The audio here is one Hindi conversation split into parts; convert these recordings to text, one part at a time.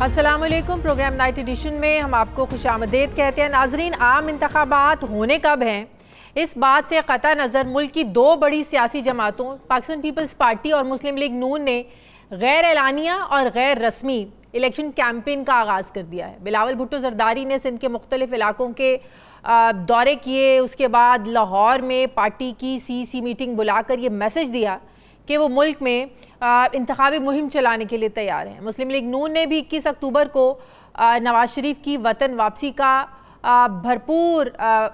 अस्सलामुअलैकुम। प्रोग्राम नाइट एडिशन में हम आपको खुशामदीद कहते हैं। नाजरीन, आम इंतखाबात होने कब हैं, इस बात से क़ता नज़र मुल्क की दो बड़ी सियासी जमातों पाकिस्तान पीपल्स पार्टी और मुस्लिम लीग नून ने गैर एलानिया और गैर रस्मी इलेक्शन कैंपेन का आगाज़ कर दिया है। बिलावल भुट्टो जरदारी ने सिंध के मुख्तलिफ इलाकों के दौरे किए। उसके बाद लाहौर में पार्टी की CEC मीटिंग बुलाकर ये मैसेज दिया कि वो मुल्क में इंतखाबी मुहिम चलाने के लिए तैयार हैं। मुस्लिम लीग नून ने भी 21 अक्टूबर को नवाज शरीफ की वतन वापसी का भरपूर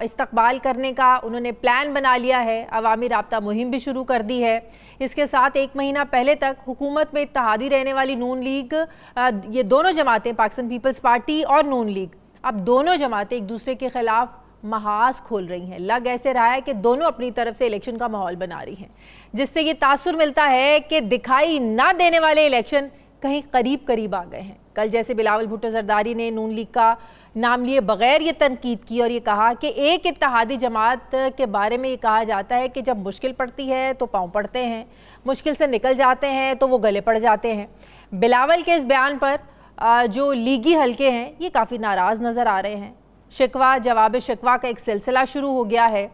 इस्तकबाल करने का उन्होंने प्लान बना लिया है। अवामी राब्ता मुहिम भी शुरू कर दी है। इसके साथ एक महीना पहले तक हुकूमत में इत्तेहादी रहने वाली नून लीग, ये दोनों जमातें पाकिस्तान पीपल्स पार्टी और नून लीग, अब दोनों जमातें एक दूसरे के खिलाफ महाज खोल रही हैं। लग ऐसे रहा है कि दोनों अपनी तरफ से इलेक्शन का माहौल बना रही हैं, जिससे ये तासुर मिलता है कि दिखाई ना देने वाले इलेक्शन कहीं करीब करीब आ गए हैं। कल जैसे बिलावल भुट्टो जरदारी ने नून लीग का नाम लिए बगैर ये तनकीद की और ये कहा कि एक इत्तेहादी जमात के बारे में ये कहा जाता है कि जब मुश्किल पड़ती है तो पाँव पड़ते हैं, मुश्किल से निकल जाते हैं तो वो गले पड़ जाते हैं। बिलावल के इस बयान पर जो लीगी हलके हैं ये काफ़ी नाराज़ नज़र आ रहे हैं। शिकवा जवाब शिकवा का एक सिलसिला शुरू हो गया है।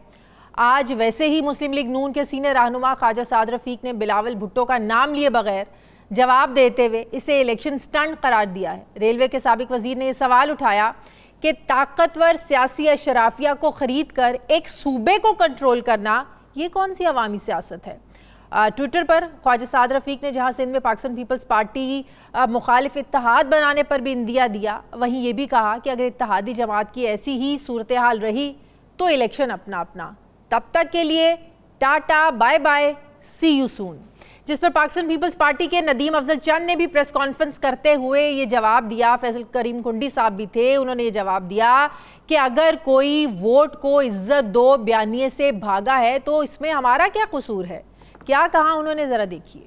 आज वैसे ही मुस्लिम लीग नून के सीनियर रहनुमा ख्वाजा साद रफ़ीक ने बिलावल भुट्टो का नाम लिए बगैर जवाब देते हुए इसे इलेक्शन स्टंट करार दिया है। रेलवे के साबिक वजीर ने यह सवाल उठाया कि ताकतवर सियासी अशराफिया को ख़रीद कर एक सूबे को कंट्रोल करना ये कौन सी अवामी सियासत है। ट्विटर पर ख्वाजा साद रफ़ीक ने जहां सिंध में पाकिस्तान पीपल्स पार्टी मुखालिफ इत्तेहाद बनाने पर भी इंदिया दिया, वहीं ये भी कहा कि अगर इत्तेहादी जमात की ऐसी ही सूरत हाल रही तो इलेक्शन अपना अपना। तब तक के लिए tata bye bye, see you soon. जिस पर पाकिस्तान पीपल्स पार्टी के नदीम अफजल चंद ने भी प्रेस कॉन्फ्रेंस करते हुए ये जवाब दिया। फैसल करीम कुंडी साहब भी थे, उन्होंने ये जवाब दिया कि अगर कोई वोट को इज्जत दो बयानिए से भागा है तो इसमें हमारा क्या कसूर है। क्या कहा उन्होंने, जरा देखिए।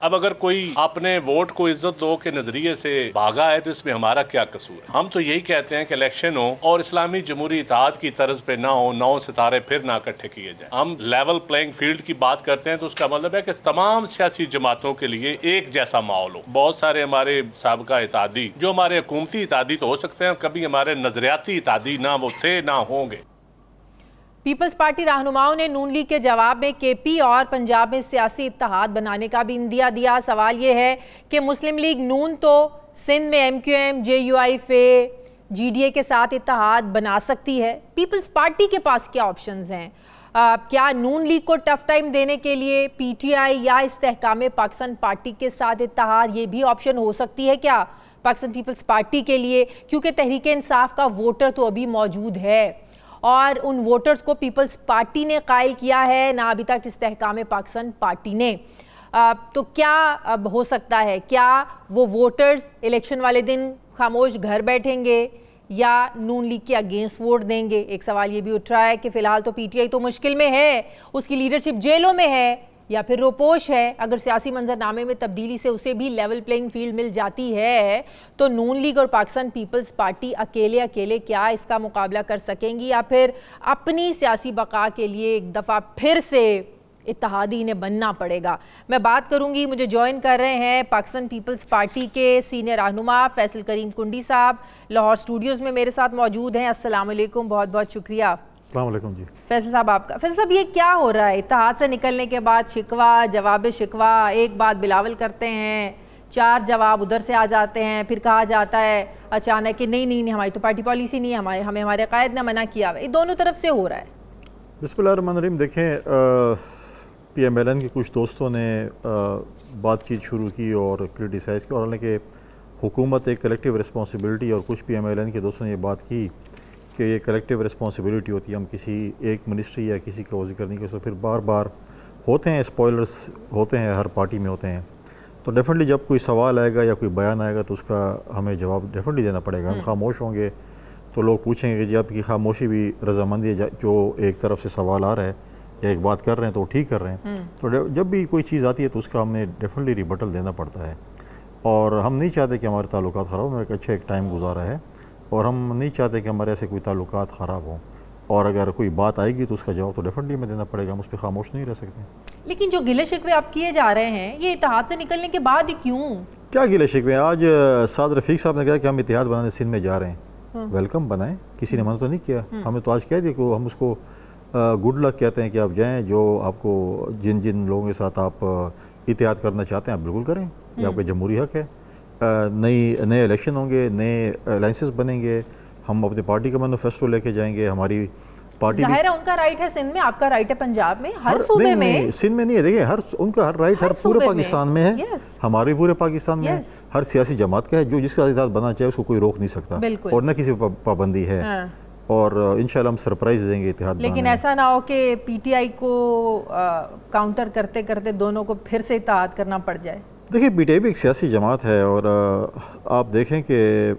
अब अगर कोई अपने वोट को इज्जत दो के नजरिए से भागा है तो इसमें हमारा क्या कसूर है। हम तो यही कहते हैं कि इलेक्शन हो और इस्लामी जमहूरी इत्तेहाद की तर्ज पे ना हो, 9 सितारे फिर ना इकट्ठे किए जाए। हम लेवल प्लेइंग फील्ड की बात करते हैं तो उसका मतलब है कि तमाम सियासी जमातों के लिए एक जैसा माहौल हो। बहुत सारे हमारे साबिका इत्तेहादी जो हमारे हुकूमती इत्तेहादी तो हो सकते हैं, कभी हमारे नजरियाती इत्तेहादी ना वो थे ना होंगे। पीपल्स पार्टी रहनुमाओं ने नून लीग के जवाब में KP और पंजाब में सियासी इत्तेहाद बनाने का भी इंदिया दिया। सवाल ये है कि मुस्लिम लीग नून तो सिंध में MQM, JUI, GDA के साथ इत्तेहाद बना सकती है, पीपल्स पार्टी के पास क्या ऑप्शंस हैं? क्या नून लीग को टफ टाइम देने के लिए PTI या इस्तेहकाम पाकिस्तान पार्टी के साथ इत्तेहाद ये भी ऑप्शन हो सकती है क्या पाकिस्तान पीपल्स पार्टी के लिए? क्योंकि तहरीक इंसाफ का वोटर तो अभी मौजूद है और उन वोटर्स को पीपल्स पार्टी ने कायल किया है, ना अभी तक इस्तेहकाम पाकिस्तान पार्टी ने। तो क्या अब हो सकता है, क्या वो वोटर्स इलेक्शन वाले दिन खामोश घर बैठेंगे या नून लीग के अगेंस्ट वोट देंगे? एक सवाल ये भी उठ रहा है कि फ़िलहाल तो PTI तो मुश्किल में है, उसकी लीडरशिप जेलों में है या फिर रोपोश है। अगर सियासी मंजरनामे में तब्दीली से उसे भी लेवल प्लेइंग फील्ड मिल जाती है तो नून लीग और पाकिस्तान पीपल्स पार्टी अकेले अकेले क्या इसका मुकाबला कर सकेंगी या फिर अपनी सियासी बका के लिए एक दफ़ा फिर से इत्तेहादी इन्हें बनना पड़ेगा? मैं बात करूंगी, मुझे ज्वाइन कर रहे हैं पाकिस्तान पीपल्स पार्टी के सीनियर रहनुमा फैसल करीम कुंडी साहब, लाहौर स्टूडियोज़ में मेरे साथ मौजूद हैं। अस्सलाम वालेकुम, बहुत बहुत शुक्रिया। अस्सलाम वालेकुम जी। फैसल साहब आपका। फैसल साहब, ये क्या हो रहा है? इत्तेहाद से निकलने के बाद शिकवा जवाब शिकवा, एक बात बिलावल करते हैं, 4 जवाब उधर से आ जाते हैं, फिर कहा जाता है अचानक कि नहीं नहीं नहीं हमारी तो पार्टी पॉलिसी नहीं है, हमें हमारे कायद ने मना किया। ये दोनों तरफ से हो रहा है। बिस्मिल्लाहिर्रहमानिर्रहीम। देखें, PMLN के कुछ दोस्तों ने बातचीत शुरू की और क्रिटिसाइज़ किया, और हालांकि हुकूमत एक कलेक्टिव रिस्पॉन्सिबिलिटी, और कुछ PMLN के दोस्तों ने ये बात की कि ये कलेक्टिव रिस्पॉन्सिबिलिटी होती है, हम किसी एक मिनिस्ट्री या किसी का जिक्र नहीं कर सकते। फिर बार बार होते हैं स्पॉयलर्स, होते हैं, हर पार्टी में होते हैं। तो डेफिनेटली जब कोई सवाल आएगा या कोई बयान आएगा तो उसका हमें जवाब डेफिनेटली देना पड़ेगा। हम खामोश होंगे तो लोग पूछेंगे कि जी आपकी खामोशी भी रजामंदी है, जो एक तरफ से सवाल आ रहा है या एक बात कर रहे हैं तो ठीक कर रहे हैं। तो जब भी कोई चीज़ आती है तो उसका हमने डेफिनेटली रिबटल देना पड़ता है, और हम नहीं चाहते कि हमारे ताल्लुकात ख़राब हो। मेरा अच्छा एक टाइम गुजारा है और हम नहीं चाहते कि हमारे ऐसे कोई ताल्लुकात ख़राब हों, और अगर कोई बात आएगी तो उसका जवाब तो डेफिनेटली हमें देना पड़ेगा, हम उस पर खामोश नहीं रह सकते। लेकिन जो गिले शिकवे आप किए जा रहे हैं ये इत्तेहाद से निकलने के बाद ही क्यों? क्या गिले शिकवे। आज साद रफ़ीक साहब ने कहा कि हम इतिहाद बनाने सिंध में जा रहे हैं। वेलकम, बनाएं, किसी ने मना तो नहीं किया। हमें तो आज कह दिया कि हम उसको गुड लक कहते हैं कि आप जाएं, जो आपको जिन जिन लोगों के साथ आप इतिहाद करना चाहते हैं आप बिल्कुल करें, ये आपका जमहूरी हक है। नए इलेक्शन होंगे, नए अलाइंसेस बनेंगे, हम अपनी पार्टी का मैनिफेस्टो लेके जाएंगे। हमारी पार्टी जाहिर है उनका राइट है सिंध में, आपका राइट है पंजाब में, हर सूबे में। सिंध में नहीं है, देखिए उनका हर राइट हर पूरे पाकिस्तान में है, हमारे पूरे पाकिस्तान में है। हर सियासी जमात का है, जो जिसका इतिहाद बनना चाहे उसको कोई रोक नहीं सकता, और न किसी पाबंदी है। और इंशाल्लाह हम सरप्राइज देंगे इतिहाद। लेकिन ऐसा ना हो कि पीटीआई को काउंटर करते करते दोनों को फिर से इतिहाद करना पड़ जाए। देखिए पीटीआई भी एक सियासी जमात है, और आप देखें कि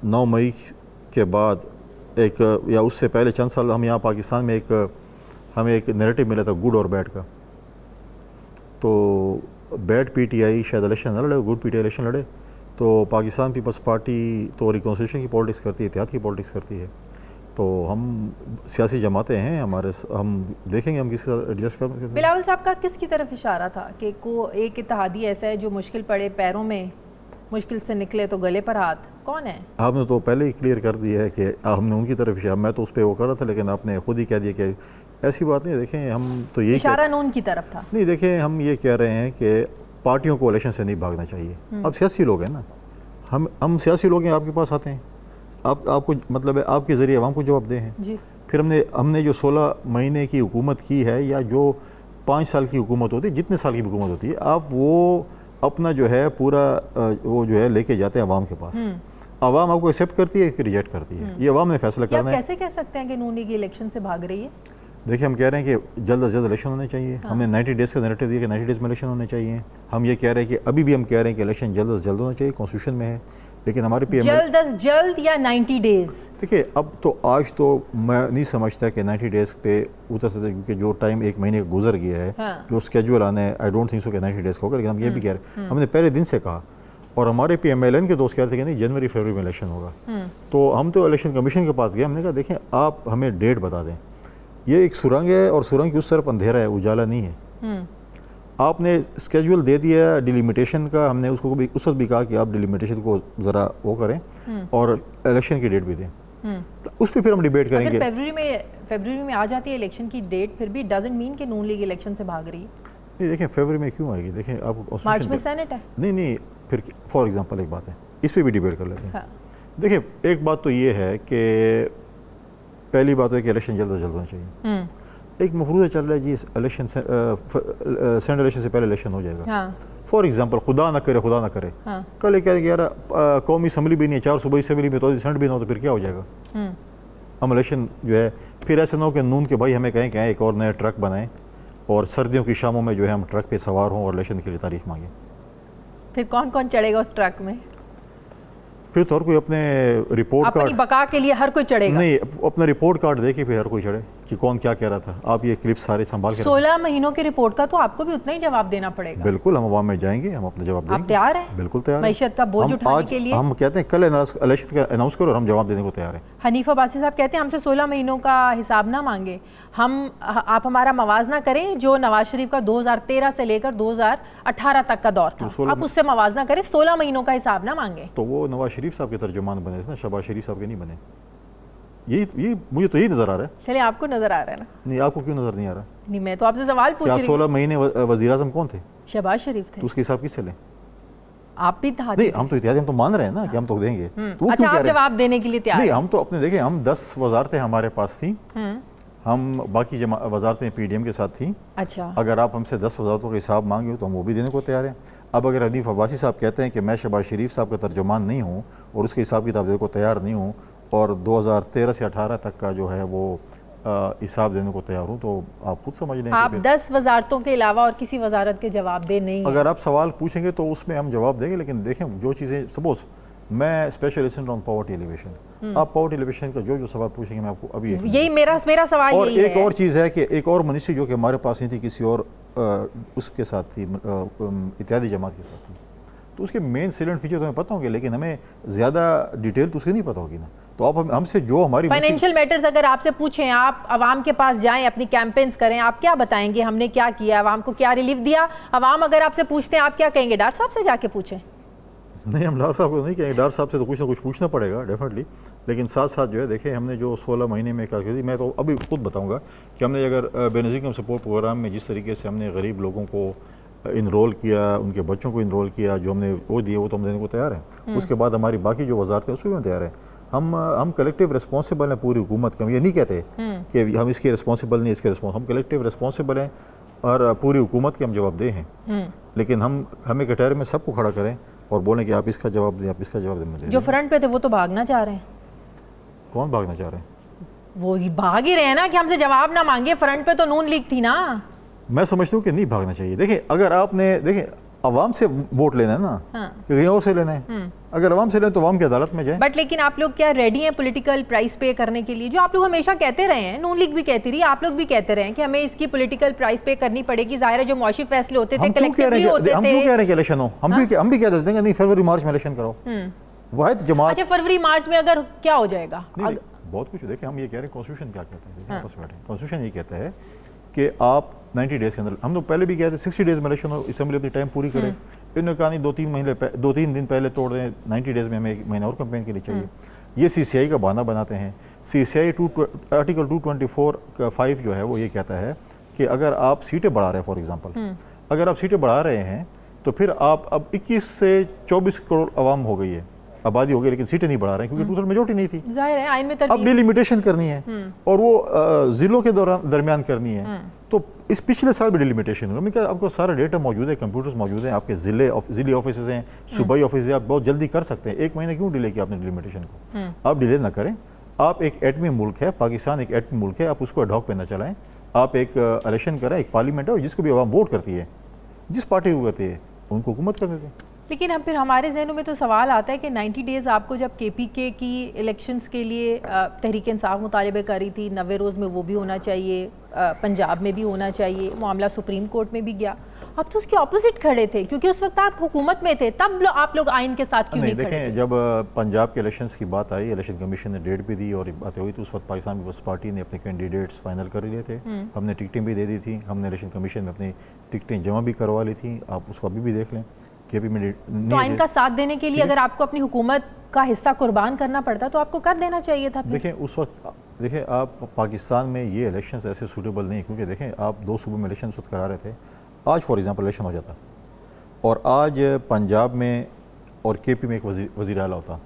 9 मई के बाद एक या उससे पहले चंद साल हम यहाँ पाकिस्तान में हमें एक नैरेटिव मिला था गुड और बैड का। तो बैड पीटीआई शायद इलेक्शन न लड़े, गुड पीटीआई इलेक्शन लड़े। तो पाकिस्तान पीपल्स पार्टी तो रिकॉन्स्टिट्यूशन की पॉलिटिक्स करती है, इतिहाद की पॉलिटिक्स करती है। तो हम सियासी जमातें हैं हमारे, हम देखेंगे हम किसके साथ एडजस्ट कर। बिलावल साहब का किसकी तरफ इशारा था कि को एक इत्तेहादी ऐसा है जो मुश्किल पड़े, पैरों में मुश्किल से निकले तो गले पर हाथ, कौन है? आपने तो पहले ही क्लियर कर दिया है कि हमने उनकी तरफ इशारा, मैं तो उस पर वो कर रहा था, लेकिन आपने खुद ही कह दिया कि ऐसी बात नहीं। देखें हम तो ये इशारा नून की तरफ था। नहीं, देखें हम ये कह रहे हैं कि पार्टियों को इलेक्शन से नहीं भागना चाहिए। अब सियासी लोग हैं ना, हम सियासी लोग हैं, आपके पास आते हैं, आपको मतलब है आपके ज़रिए आवाम को जवाब दे हैं जी। फिर हमने जो 16 महीने की हुकूमत की है, या जो 5 साल की हुकूमत होती है, जितने साल की हुकूमत होती है, आप वो अपना जो है पूरा वो जो है लेके जाते हैं आवाम के पास। आवाम आपको एक्सेप्ट करती है कि रिजेक्ट करती है, ये आवाम ने फैसला करना है। कैसे कह सकते हैं कि नून लीग इलेक्शन से भाग रही है? देखिए हम कह रहे हैं कि जल्द से जल्द इलेक्शन होने चाहिए। हमने 90 डेज़ का नैरेटिव दिया कि 90 डेज़ में इलेक्शन होने चाहिए। हम ये कह रहे हैं कि अभी भी हम कह रहे हैं कि इलेक्शन जल्द से जल्द होना चाहिए, कॉन्स्टिट्यूशन में है। लेकिन हमारे पीएम जल्द अज जल्द या 90 डेज़, देखिए अब तो आज तो मैं नहीं समझता कि 90 डेज़ पे उतर सकते, क्योंकि जो टाइम 1 महीने का गुजर गया है, जो स्केड्यूल आना है, आई डोंट थिंक सो कि 90 डेज़ का होगा। लेकिन हम ये भी कह रहे हैं, हमने पहले दिन से कहा, और हमारे PMLN के दोस्त कह रहे थे कि नहीं जनवरी फरवरी में इलेक्शन होगा। तो हम तो इलेक्शन कमीशन के पास गए, हमने कहा देखें आप हमें डेट बता दें, ये एक सुरंग है और सुरंग की उस तरफ अंधेरा है, उजाला नहीं है। आपने स्केड्यूल दे दिया डिलिमिटेशन का, हमने उसको भी उस वक्त भी कहा कि आप डिलिमिटेशन को ज़रा वो करें और इलेक्शन की डेट भी दें, तो उस पर फिर हम डिबेट करेंगे। फरवरी में आ जाती है इलेक्शन की डेट, फिर भी डजंट मीन कि नून लीग इलेक्शन से भाग रही है। नहीं देखें फरवरी में क्यों आएगी, देखें आपको मार्च में सेनेट है। नहीं फिर फॉर एग्जांपल एक बात है, इस पर भी डिबेट कर लेते हैं। देखिए एक बात तो ये है कि पहली बात है कि इलेक्शन जल्द से जल्द होना चाहिए। एक मफरूज़ा चल रहा है जी, इलेक्शन सेनेट इलेक्शन से पहले इलेक्शन हो जाएगा। फॉर एग्जांपल खुदा ना करे कल क्या यार कौमी असम्बली भी नहीं है, 4 सूबाई असम्बली में तो सेनेट भी ना हो, तो फिर क्या हो जाएगा? हम इलेक्शन जो है फिर ऐसा ना हो कि नून के भाई हमें कहें कि एक और नया ट्रक बनाएं और सर्दियों की शामों में जो है हम ट्रक पे सवार हों और इलेक्शन के लिए तारीख मांगें। फिर कौन कौन चढ़ेगा उस ट्रक में? फिर तो हर कोई अपने रिपोर्ट कार्ड, अपनी बका के लिए हर कोई चढ़ेगा। नहीं, अपना रिपोर्ट कार्ड दे के फिर हर कोई चढ़े कि कौन क्या कह रहा था। आप ये क्लिप सारे संभाल के 16 महीनों की रिपोर्ट का तो आपको भी उतना ही जवाब देना पड़ेगा। बिल्कुल, हम अवाम में जाएंगे, हम अपना जवाब देंगे। आप तैयार हैं? बिल्कुल तैयार। मईशत का बोझ उठाने के लिए हम कहते हैं कल इलेक्शन का अनाउंस करो और हम जवाब देने को तैयार हैं। हनीफ अब्बासी साहब कहते हैं हमसे 16 महीनों का हिसाब ना मांगे, आप हमारा मवाजना करें जो नवाज शरीफ का 2013 से लेकर 2018 तक का दौर था, आप उससे मवाजना करें, 16 महीनों का हिसाब ना मांगे। तो वो नवाज शरीफ साहब के तर्जुमान बने थे ना, शहबाज शरीफ साहब के नहीं बने। ये मुझे तो यही नजर आ रहा है। चलिए आपको नजर आ रहा है ना? नहीं, आपको क्यों नजर नहीं आ रहा? नहीं, मैं तो आपसे सवाल पूछ रही हूं। 16 महीने वज़ीर आज़म कौन थे? शहबाज शरीफ थे। तो उसके हिसाब किससे लें? आप भी था। नहीं, हम तो इत्यादि हम तो मान रहे हैं ना कि हम तो देंगे। तो अच्छा, आप जवाब देने के लिए तैयार? नहीं, हम तो अपने देखें, हम 10 वजारतें हमारे पास थी, हम बाकी वजारतें PDM के साथ थी। अच्छा, अगर आप हमसे 10 वजारतों का हिसाब मांगे तो हम वो भी देने को तैयार हैं। अब अगर हनीफ अब्बासी साहब कहते हैं कि मैं शहबाज शरीफ साहब का तर्जुमान नहीं हूँ और उसके हिसाब किताब देने को तैयार नहीं हूँ और 2013 से 18 तक का जो है वो हिसाब देने को तैयार हूँ, तो आप खुद समझ लें। आप 10 वजारतों के अलावा और किसी वजारत के जवाब दे नहीं? अगर आप सवाल पूछेंगे तो उसमें हम जवाब देंगे, लेकिन देखें जो चीज़ें, सपोज मैं स्पेशलिस्ट ऑन पॉवर्टी एलिवेशन, आप पॉवर्टी एलिवेशन का जो जो सवाल पूछेंगे मैं आपको अभी यही मेरा सवाल और यही एक और चीज़ है कि एक और मिनिस्ट्री जो कि हमारे पास नहीं थी, किसी और उसके साथ थी, इत्यादी जमात के साथ थी, तो उसके मेन सेलेंट फीचर तो हमें पता होंगे, लेकिन हमें ज़्यादा डिटेल तो उसकी नहीं पता होगी ना। तो आप हमसे जो हमारी फाइनेंशियल मैटर्स अगर आपसे पूछें, आप आवाम के पास जाएं, अपनी कैंपेन्स करें, आप क्या बताएंगे हमने क्या किया, आवाम को क्या रिलीफ दिया? आवाम अगर आपसे पूछते हैं आप क्या कहेंगे? डॉक्टर साहब से जाके पूछें। नहीं, हम डार साहब को नहीं कहेंगे, डार साहब से तो कुछ ना कुछ पूछना पड़ेगा डेफिनेटली, लेकिन साथ साथ जो है देखें हमने जो 16 महीने में कारकर्दगी, मैं तो अभी खुद बताऊंगा कि हमने अगर बेनज़ीर इनकम सपोर्ट प्रोग्राम में जिस तरीके से हमने गरीब लोगों को इनरोल किया, उनके बच्चों को इनरोल किया, जो हमने वो दिए वो तो हम देने को तैयार हैं। उसके बाद हमारी बाकी जो वजारतें उसको भी हम तैयार हैं। हम कलेक्टिव रिस्पॉन्सिबल हैं पूरी हुकूमत का। हम ये नहीं कहते कि हम इसके रिस्पॉन्सिबल नहीं, इसके रिस्पॉन्स, हम कलेक्टिव रिस्पॉन्सिबल हैं और पूरी हुकूमत के हम जवाबदेह हैं। लेकिन हमें कटहरे में सबको खड़ा करें और बोलें कि आप इसका जवाब दें, आप इसका जवाब दें। जो फ्रंट पे थे वो तो भागना चाह रहे हैं। कौन भागना चाह रहे हैं? वो ही भाग ही रहे हैं ना कि हमसे जवाब ना मांगे। फ्रंट पे तो नून लीग थी ना। मैं समझता हूँ कि नहीं भागना चाहिए। देखिए, अगर आपने देखें अवाम से वोट लेना है ना, कि कहीं और से लेना है, अगर अवाम से लेना तो अवाम की अदालत में जाए। बट लेकिन आप लोग क्या रेडी हैं पॉलिटिकल प्राइस पे करने के लिए? जो आप लोग हमेशा कहते रहे हैं, नून लीग भी कहती रही, आप लोग भी कहते रहे हैं कि हमें इसकी पॉलिटिकल प्राइस पे करनी पड़ेगी। जाहिर है जो मौशी फैसले होते थे, कलेक्टिवली होते थे। हम क्यों कह रहे हैं कि इलेक्शन हो? हम भी कह देते हैं नहीं, फरवरी मार्च में इलेक्शन कराओ। वाहिद जमात। अच्छा, फरवरी मार्च में अगर क्या हो जाएगा? बहुत कुछ। देखिए, हम ये कह रहे हैं कॉन्स्टिट्यूशन क्या कहता है, आपस में बैठे। कॉन्स्टिट्यूशन ये कहता है कि आप 90 डेज़ के अंदर, हम तो पहले भी कहते 60 डेज़ में इलेक्शन हो, असम्बली अपनी टाइम पूरी करे। इन्होंने कहा नहीं 2-3 दिन पहले तोड़ दें, 90 डेज़ में हमें 1 महीना और कैंपेन के लिए चाहिए। ये CCI का बहाना बनाते हैं। CCI आर्टिकल 224(5) जो है वो ये कहता है कि अगर आप सीटें बढ़ा रहे हैं, फॉर एग्जाम्पल अगर आप सीटें बढ़ा रहे हैं तो फिर आप अब 21 से 24 करोड़ आवाम हो गई है, आबादी हो गई, लेकिन सीटें नहीं बढ़ा रहे हैं क्योंकि टोटल मेजोरिटी नहीं थी। जाहिर है आइन में अब डिलिमिटेशन करनी है और वो जिलों के दरमियान करनी है। तो इस पिछले साल भी डिलिमिटेशन हुआ। मैं आपको सारा डेटा मौजूद है, कंप्यूटर्स मौजूद हैं, आपके ज़िले ऑफिस हैं, सूबाई ऑफिस है, आप बहुत जल्दी कर सकते हैं। 1 महीने क्यों डिले किया आपने डिलिमिटेशन को? आप डिले ना करें। आप एक एटमी मुल्क है, पाकिस्तान एक एटमी मुल्क है, आप उसको एडॉक पे ना चलाएं। आप एक इलेक्शन करें, एक पार्लियामेंट है और जिसको भी आवाम वोट करती है, जिस पार्टी को करती है उनको हुकूमत कर देते हैं। लेकिन हम फिर हमारे जहनों में तो सवाल आता है कि 90 डेज़ आपको जब KPK की इलेक्शंस के लिए तहरीक इंसाफ मुतालबे करी थी, 90 रोज़ में वो भी होना चाहिए, पंजाब में भी होना चाहिए, मामला सुप्रीम कोर्ट में भी गया। अब तो उसके ऑपोजिट खड़े थे क्योंकि उस वक्त आप हुकूमत में थे। तब आप लोग आइन के साथ क्यों नहीं खड़े थे? जब पंजाब के इलेक्शंस की बात आई, इलेक्शन कमीशन ने डेट भी दी और बातें हुई, तो उस वक्त पाकिस्तान पीपल्स पार्टी ने अपने कैंडिडेट्स फाइनल कर लिए थे। हमने टिकटें भी दे दी थी, हमने इलेक्शन कमीशन में अपनी टिकटें जमा भी करवा ली थी। आप उसको अभी भी देख लें। तो आइन का साथ देने के लिए अगर आपको अपनी हुकूमत का हिस्सा कुर्बान करना पड़ता तो आपको कर देना चाहिए था। देखें उस वक्त, देखें आप पाकिस्तान में ये इलेक्शंस ऐसे सूटेबल नहीं, क्योंकि देखें आप 2 सूबों में इलेक्शन उस वक्त करा रहे थे। आज फॉर एग्जांपल इलेक्शन हो जाता और आज पंजाब में और KP में एक वज़ीर आला होता,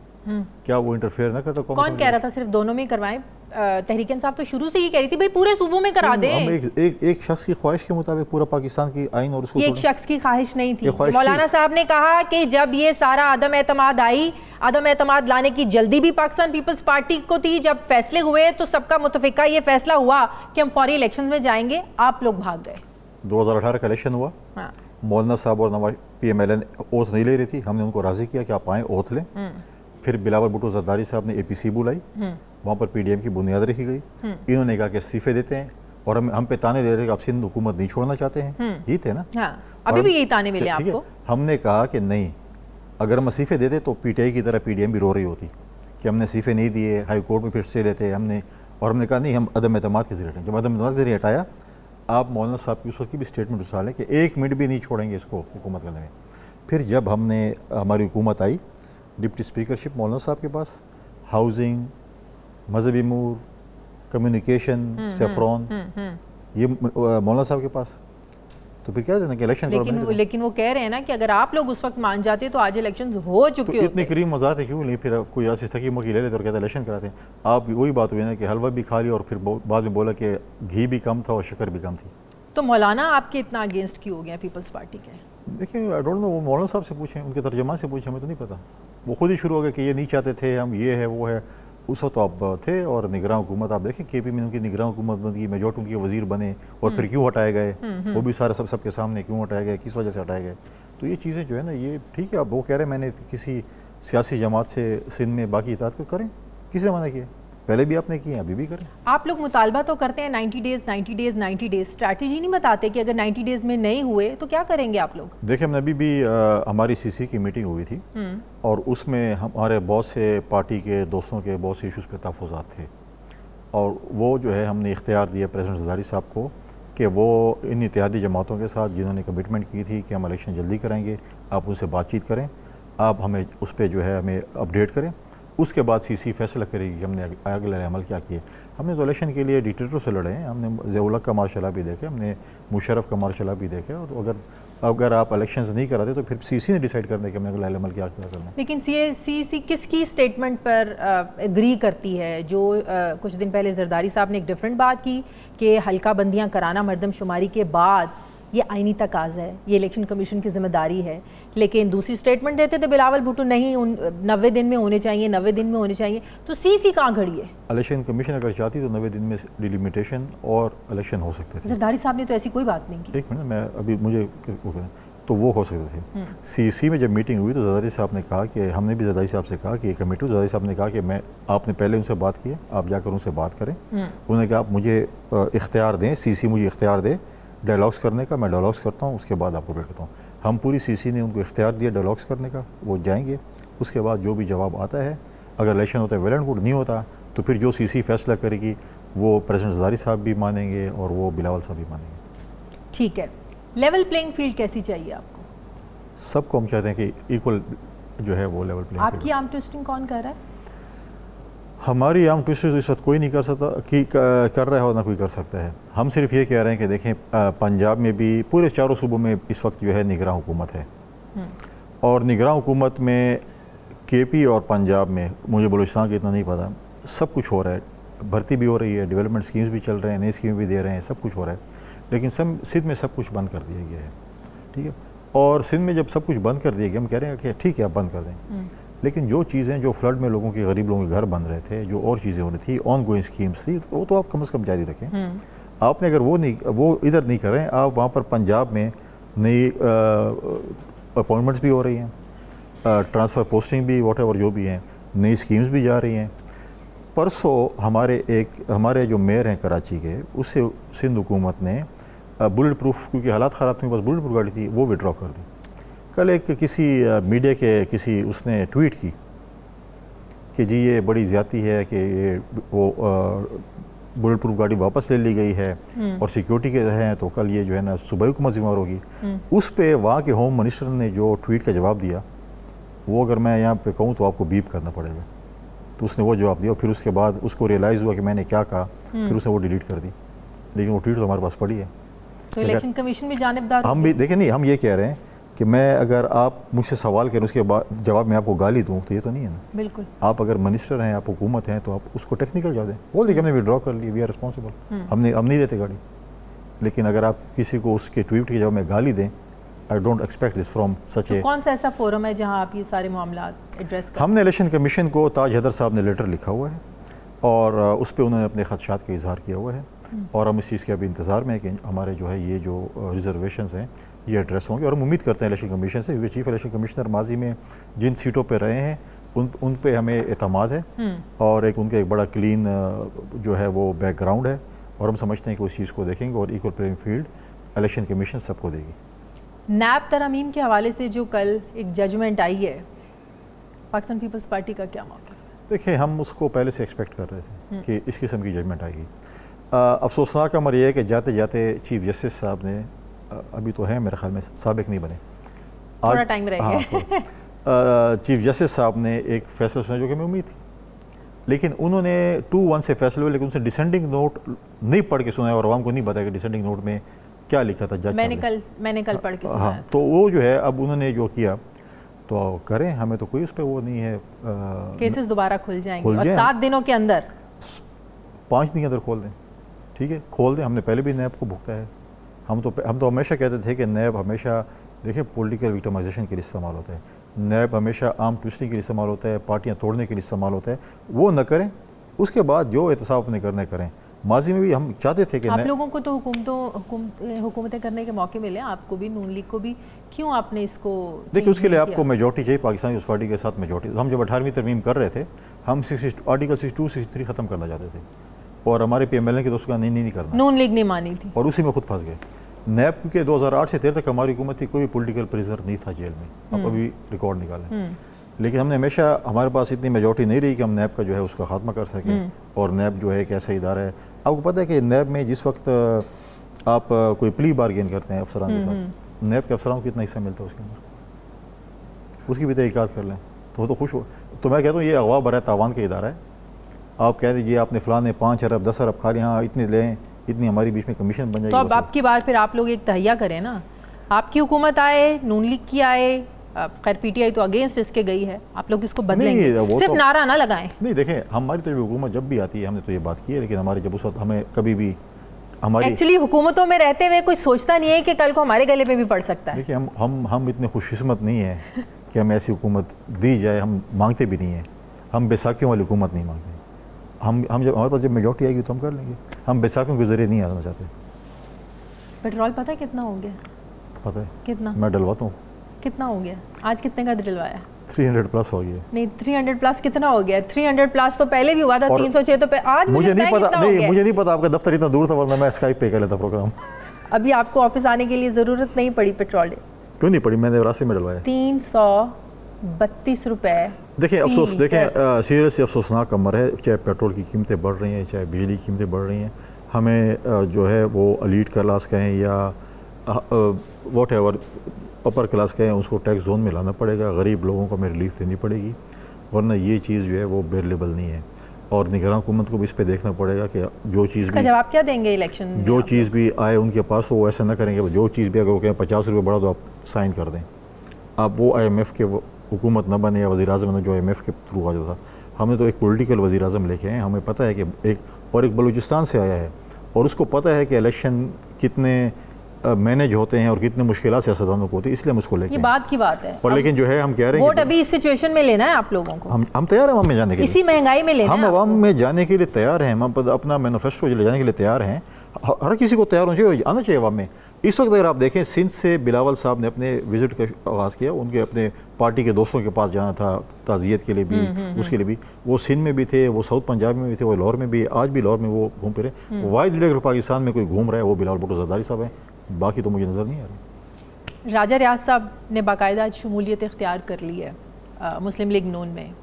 क्या वो इंटरफेयर ना करता? कौन कह रहा था सिर्फ दोनों में करवाएं? तहरीक इंसाफ तो शुरू से ही कह रही थी भाई पूरे सूबों में करा दे। हम एक शख्स की ख्वाहिश के मुताबिक पूरा पाकिस्तान की आइन और उसको, ये एक शख्स की ख्वाहिश नहीं थी। मौलाना साहब ने कहा कि जब ये सारा आदम एतमाद आई, आदम एतमाद लाने की जल्दी भी पाकिस्तान पीपल्स पार्टी को थी। जब फैसले हुए तो सबका मुतफिका ये फैसला हुआ कि हम फौरी इलेक्शन में जाएंगे, आप लोग भाग गए। 2018 का इलेक्शन हुआ, मौलाना साहब और नवाज PMLN ओथ नहीं ले रही थी, हमने उनको राजी किया कि आप आएँ ओथ लें। फिर बिलावल भुट्टो जरदारी साहब ने APC बुलाई, वहाँ पर PDM की बुनियाद रखी गई। इन्होंने कहा कि इस्तीफे देते हैं और हम पे ताने दे रहे थे कि आप सिंध हुकूमत नहीं छोड़ना चाहते हैं, यही थे ना? हाँ, अभी भी यही ताने मिले आपको। हमने कहा कि नहीं, अगर हम इस्तीफे देते तो PTI की तरह PDM भी रो रही होती कि हमने इस्तीफे नहीं दिए, हाई कोर्ट में फिर से लेते हमने। और हमने कहा नहीं, हम अदम एतमाद के जरिए हटाएं। जब अदम एतमाद के जरिए हटाया, आप मौलाना साहब की उस वक्त की भी स्टेटमेंट उठा लें कि 1 मिनट भी नहीं छोड़ेंगे इसको हुकूमत करने में। फिर जब हमारी हुकूमत आई, डिप्टी स्पीकरशिप मौलाना साहब के पास, हाउसिंग, मजहबी अमूर, कम्युनिकेशन, सेफ्रॉन, ये मौलाना साहब के पास। तो फिर क्या देना कि इलेक्शन लेकिन वो कह रहे हैं ना कि अगर आप लोग उस वक्त मान जाते तो आज इलेक्शन हो चुके होते। इतनी करीम वजारत है क्यों नहीं? फिर कोई आसिफ तकी मौकी ले लेते और कहते इलेक्शन कराते हैं। आप वही बात हुई ना कि हलवा भी खा लिया और फिर बाद में बोला कि घी भी कम था और शक्कर भी कम थी। तो मौलाना आपके इतना अगेंस्ट क्यों हो गया पीपल्स पार्टी के? देखिए, आई डोंट नो, वो मौलाना साहब से पूछें, उनके तर्जमान से पूछें, हमें तो नहीं पता। वो खुद ही शुरू हो गया कि ये नहीं चाहते थे हम, ये है वो है। उस वक्त तो आप थे और निगरान हुकूमत, आप देखें KP में उनकी निगरान हुकूमत बन गई, मेजोरिटी उनके वजीर बने और फिर क्यों हटाए गए, वो भी सारे सबके सामने क्यों हटाए गए, किस वजह से हटाए गए। तो ये चीज़ें जो है ना, ये ठीक है। आप वो कह रहे हैं मैंने किसी सियासी जमात से सिंध में बाकी इताअत को करें, किसने मना किया? पहले भी आपने किए, अभी भी करें। आप लोग मुतालबा तो करते हैं 90 डेज़ 90 डेज़ 90 डेज़, स्ट्रैटेजी नहीं बताते कि अगर 90 डेज़ में नहीं हुए तो क्या करेंगे आप लोग? देखिए, हमने अभी भी हमारी CC की मीटिंग हुई थी और उसमें हमारे बहुत से पार्टी के दोस्तों के बहुत से इशूज़ पे तहफ़्फ़ुज़ात थे और वो जो है हमने इख्तियार दिया प्रेसिडेंट जरदारी साहब को कि वो इन इत्तेहादी जमातों के साथ जिन्होंने कमिटमेंट की थी कि हम इलेक्शन जल्दी कराएंगे, आप उनसे बातचीत करें आप हमें उस पर जो है हमें अपडेट करें। उसके बाद सीसी फैसला करेगी कि हमने अगले अमल क्या किए। हमने तो इलेक्शन के लिए डिक्टेटर से लड़े हैं, हमने ज़िया-उल-हक का मार्शल भी देखे, हमने मुशर्रफ का मार्शल भी देखे। और अगर आप इलेक्शंस नहीं कराते तो फिर सीसी ने डिसाइड करने कि हमने अगला अमल क्या करना है। लेकिन सीसी किसकी स्टेटमेंट पर एग्री करती है? जो कुछ दिन पहले जरदारी साहब ने एक डिफरेंट बात की कि हल्का बंदियाँ कराना मरदमशुमारी के बाद ये आईनी तकाज़ा है, ये इलेक्शन कमीशन की जिम्मेदारी है। लेकिन दूसरी स्टेटमेंट देते थे बिलावल भुट्टो, नहीं 90 दिन में होने चाहिए, 90 दिन में होने चाहिए। तो सीसी कहाँ खड़ी है? इलेक्शन कमीशन अगर चाहती तो 90 दिन में डिलिमिटेशन और इलेक्शन हो सकते थे। जरदारी साहब ने तो ऐसी कोई बात नहीं की। एक मिनट, मैं अभी मुझे तो वो हो सकते थे। सीसी में जब मीटिंग हुई तो जरदारी साहब ने कहा कि हमने भी जरदारी साहब से कहा कि कमेटी, जरदारी साहब ने कहा कि आपने पहले उनसे बात की है, आप जाकर उनसे बात करें। उन्होंने कहा आप मुझे इख्तियार दें, सीसी मुझे इख्तियार दे डायलॉग्स करने का, मैं डायलॉग्स करता हूँ, उसके बाद आपको भेज करता हूँ। हम पूरी सीसी ने उनको इख्तियार दिया डायलॉग्स करने का, वो जाएंगे। उसके बाद जो भी जवाब आता है, अगर इलेक्शन होता है वेल एंड गुड, नहीं होता तो फिर जो सीसी फैसला करेगी वो प्रेसिडेंट जरदारी साहब भी मानेंगे और वो बिलावल साहब भी मानेंगे। ठीक है, लेवल प्लेइंग फील्ड कैसी चाहिए आपको? सबको हम चाहते हैं कि इक्वल जो है वो लेवल प्लेइंग। आपकी आर्म ट्विस्टिंग कौन कर रहा है? हमारी आर्म ट्विस्टिंग इस वक्त कोई नहीं कर सकता कि कर रहा है, ना कोई कर सकता है। हम सिर्फ ये कह रहे हैं कि देखें, पंजाब में भी पूरे चारों सूबों में इस वक्त जो है निगरान हुकूमत है, और निगरान हुकूमत में केपी और पंजाब में, मुझे बलूचिस्तान का इतना नहीं पता, सब कुछ हो रहा है। भर्ती भी हो रही है, डेवलपमेंट स्कीम्स भी चल रहे हैं, नई स्कीम भी दे रहे हैं, सब कुछ हो रहा है। लेकिन सिंध में सब कुछ बंद कर दिया गया है, ठीक है। और सिंध में जब सब कुछ बंद कर दिया गया, हम कह रहे हैं कि ठीक है आप बंद कर दें, लेकिन जो चीज़ें जो फ्लड में लोगों के, गरीब लोगों के घर बन रहे थे, जो और चीज़ें हो रही थी, ऑन गोइंग स्कीम्स थी, वो तो आप कम से कम जारी रखें। आपने अगर वो इधर नहीं कर रहे हैं, आप वहाँ पर पंजाब में नई अपॉइंटमेंट्स भी हो रही हैं, ट्रांसफ़र पोस्टिंग भी, वॉट एवर जो भी हैं, नई स्कीम्स भी जा रही हैं। परसों हमारे जो मेयर हैं कराची के, उससे सिंध हुकूमत ने बुलेट प्रूफ, क्योंकि हालात ख़राब थे, बस बुलेट प्रूफ गाड़ी थी, वो विड्रॉ कर दी। कल एक किसी मीडिया के किसी उसने ट्वीट की कि जी ये बड़ी ज़्यादती है कि ये वो बुलेट प्रूफ गाड़ी वापस ले ली गई है और सिक्योरिटी के हैं, तो कल ये जो है ना सूबाई हुकूमत जिम्मेदार होगी। उस पे वहाँ के होम मिनिस्टर ने जो ट्वीट का जवाब दिया, वो अगर मैं यहाँ पे कहूँ तो आपको बीप करना पड़ेगा। तो उसने वो जवाब दिया, और फिर उसके बाद उसको रियलाइज़ हुआ कि मैंने क्या कहा, फिर उसने वो डिलीट कर दी। लेकिन वो ट्वीट तो हमारे पास पड़ी है। तो इलेक्शन कमीशन भी जानिबदार, हम भी देखें, नहीं हम ये कह रहे हैं कि मैं अगर आप मुझसे सवाल करें उसके बाद जवाब में आपको गाली दूँ तो ये तो नहीं है ना। बिल्कुल, आप अगर मिनिस्टर हैं, आप हुकूमत हैं, तो आप उसको टेक्निकल जवाब दें, बोल दें कि हमने विड्रॉ कर ली, वी आर रिस्पॉन्सिबल, हम नहीं देते गाड़ी। लेकिन अगर आप किसी को उसके ट्वीट के जवाब में गाली दें, I don't expect this from such a. कौन सा ऐसा फोरम है जहां आप ये सारे मामला एड्रेस कर? हमने इलेक्शन कमीशन को, ताज हैदर साहब ने लेटर लिखा हुआ है और उस पर उन्होंने अपने खदशात का इजहार किया हुआ है, और हम इस चीज़ के अभी इंतज़ार में है कि हमारे जो है ये जो रिजर्वेशंस हैं ये एड्रेस होंगे। और हम उम्मीद करते हैं इलेक्शन कमीशन से, क्योंकि चीफ इलेक्शन कमिश्नर माजी में जिन सीटों पर रहे हैं उन पे हमें एतमाद है, और उनका एक बड़ा क्लीन जो है वो बैकग्राउंड है, और हम समझते हैं कि उस चीज़ को देखेंगे और equal playing field election commission सबको देगी। नैब तरमीम के हवाले से जो कल एक जजमेंट आई है, पाकिस्तान पीपल्स पार्टी का क्या मौक़िफ़? देखिए, हम उसको पहले से एक्सपेक्ट कर रहे थे कि इस किस्म की जजमेंट आएगी। अफसोसनाक अमर यह है कि जाते जाते चीफ जस्टिस साहब ने, अभी तो है मेरे ख्याल में, साबिक नहीं बने, थोड़ा टाइम रहेगा, चीफ जस्टिस साहब ने एक फैसला सुना जो कि हमें उम्मीद थी, लेकिन उन्होंने 2-1 से फैसले हुए, लेकिन उनसे डिसेंडिंग नोट नहीं पढ़ के सुनाया और आवाम को नहीं बताया कि डिसेंडिंग नोट में क्या लिखा था। जज मैंने कल पढ़ के सुना। हाँ, तो वो जो है अब उन्होंने जो किया तो करें, हमें तो कोई उस पर वो नहीं है। केसेस दोबारा खुल जाएंगे और 7 दिनों के अंदर, 5 दिन के अंदर खोल दें, ठीक है, खोल दें। हमने पहले भी नैब को भुगता है। हम तो हमेशा कहते थे कि नैब हमेशा, देखिए, पॉलिटिकल विक्टिमाइजेशन के लिए इस्तेमाल होता है, नैब हमेशा आर्म ट्विस्टिंग के लिए इस्तेमाल होता है, पार्टियाँ तोड़ने के लिए इस्तेमाल होता है। वो न करें, उसके बाद जो एहतसाब अपने करने करें। माजी में भी हम चाहते थे कि आप लोगों को तो हुकूमतें करने के मौके मिले, आपको भी, नून लीग को भी, क्यों आपने इसको? देखिए, उसके लिए आपको मेजॉरिटी चाहिए, पाकिस्तान पीपल्स पार्टी के साथ मेजॉरिटी। हम जब 18वीं तरमीम कर रहे थे, हम आर्टिकल 62-63 ख़त्म करना चाहते थे, और हमारे PMLN के दोस्तों का नहीं करना, नून लीग नहीं मानी थी, और उसी में खुद फंस गए। नैब क्योंकि 2008 से 13 तक हमारी हुकूमत थी, कोई पॉलिटिकल प्रिजनर नहीं था जेल में, अब अभी रिकॉर्ड निकालें। लेकिन हमने हमेशा, हमारे पास इतनी मेजॉरिटी नहीं रही कि हम नैब का जो है उसका खात्मा कर सकें, और नैब जो है एक ऐसा इदारा है, आपको पता है कि नैब में जिस वक्त आप कोई प्ली बार्गेन करते हैं अफसरान के साथ, नैब के अफसरान को कितना हिस्सा मिलता है उसके अंदर? उसकी भी तहकीकात कर लें तो वो तो खुश हो। तो मैं कहता हूँ ये अगवा बर तावान का इदारा है। आप कह दीजिए आपने फ़लाँ ने 5 अरब 10 अरब खा लिया, हाँ इतने लें, इतनी हमारी बीच में कमीशन बन जाएगी। तो अब आपकी बात फिर आप लोग एक तहैया करें ना, आपकी हुकूमत आए, नून लीग की आए, खैर पीटीआई तो अगेंस्ट इसके गई है, आप लोग इसको बदलेंगे, सिर्फ तो, नारा ना लगाएं। नहीं देखें, हमारी तो हुकूमत जब भी आती है हमने तो ये बात की है, लेकिन हमारे जब उस वक्त हमें कभी भी हमारी एक्चुअली हुकूमतों में रहते हुए कोई सोचता नहीं है कि कल को हमारे गले पे भी पड़ सकता है। देखिए हम इतने खुशकिस्मत नहीं है कि हमें ऐसी हुकूमत दी जाए, हम मांगते भी नहीं हैं, हम बैसाखियों वाली हुकूमत नहीं मांगते। हम जब हमारे पास जब मेजॉरिटी आएगी तो हम कर लेंगे, हम बैसाखियों के जरिए नहीं आना चाहते। पेट्रोल पता है कितना हो गया? पता है कितना? मैं डलवाता हूँ। कितना हो गया आज? कितने का डलवाया? 300 प्लस हो गया। नहीं 300 प्लस कितना हो गया? 300 प्लस तो पहले भी हुआ था, 306 तो आज मुझे नहीं पता। नहीं मुझे नहीं पता, आपका दफ्तर इतना दूर था, वरना मैं स्काइप पे कर लेता प्रोग्राम। अभी आपको ऑफिस आने के लिए ज़रूरत नहीं पड़ी पेट्रोल? क्यों नहीं पड़ी? मैंने रास्ते में डलवाया। 332 रुपए। देखें अफसोस, देखें सीरियसली अफसोसनाक अमर है, चाहे पेट्रोल की कीमतें बढ़ रही हैं, चाहे बिजली की कीमतें बढ़ रही हैं। हमें जो है वो एलीट क्लास कहें या वॉट एवर अपर क्लास कहें, उसको टैक्स जोन में लाना पड़ेगा, गरीब लोगों को हमें रिलीफ देनी पड़ेगी, वरना ये चीज़ जो है वो बेरेबल नहीं है। और निगरान हुकूमत को भी इस पर देखना पड़ेगा कि जो चीज़ भी, जवाब क्या देंगे इलेक्शन, जो चीज़ भी आए उनके पास, तो वो ऐसा ना करेंगे। जो चीज़ भी अगर वो कहें 50 रुपये बढ़ा तो आप साइन कर दें। आप वो IMF के हुकूमत न बने या वज़ीर-ए-आज़म ने जो IMF के थ्रू आ जाता। हमने तो एक पॉलिटिकल वज़ीर-ए-आज़म लेके आए, हमें पता है कि एक बलूचिस्तान से आया है और उसको पता है कि इलेक्शन कितने मैनेज होते हैं और कितने मुश्किल सियासतदानों को होती है, इसलिए हम उसको लेके ये बात की बात है। और लेकिन जो है हम कह रहे हैं वोट अभी इस सिचुएशन में लेना है आप लोगों को, हम तैयार हैं अवाम में जाने के लिए, इसी महंगाई में लेना हम अवाम में जाने के लिए तैयार हैं, हम अपना मैनिफेस्टो ले जाने के लिए तैयार हैं। हर किसी को तैयार होना चाहिए, आना चाहिए अवाम में। इस वक्त अगर आप देखें, सिंध से बिलावल साहब ने अपने विजिट का आगाज़ किया, उनके अपने पार्टी के दोस्तों के पास जाना था ताज़ियत के लिए भी, उसके लिए भी। वो सिंध में भी थे, वो साउथ पंजाब में भी थे, वो लाहौर में भी, आज भी लाहौर में वो घूम फिरे। वाहिद लीडर पाकिस्तान में कोई घूम रहा है वो बिलावल भुट्टो ज़रदारी साहब हैं, बाकी तो मुझे नज़र नहीं आ रही। राजा रियाज साहब ने बाकायदा शमूलियत इख्तियार कर ली है मुस्लिम लीग नून में।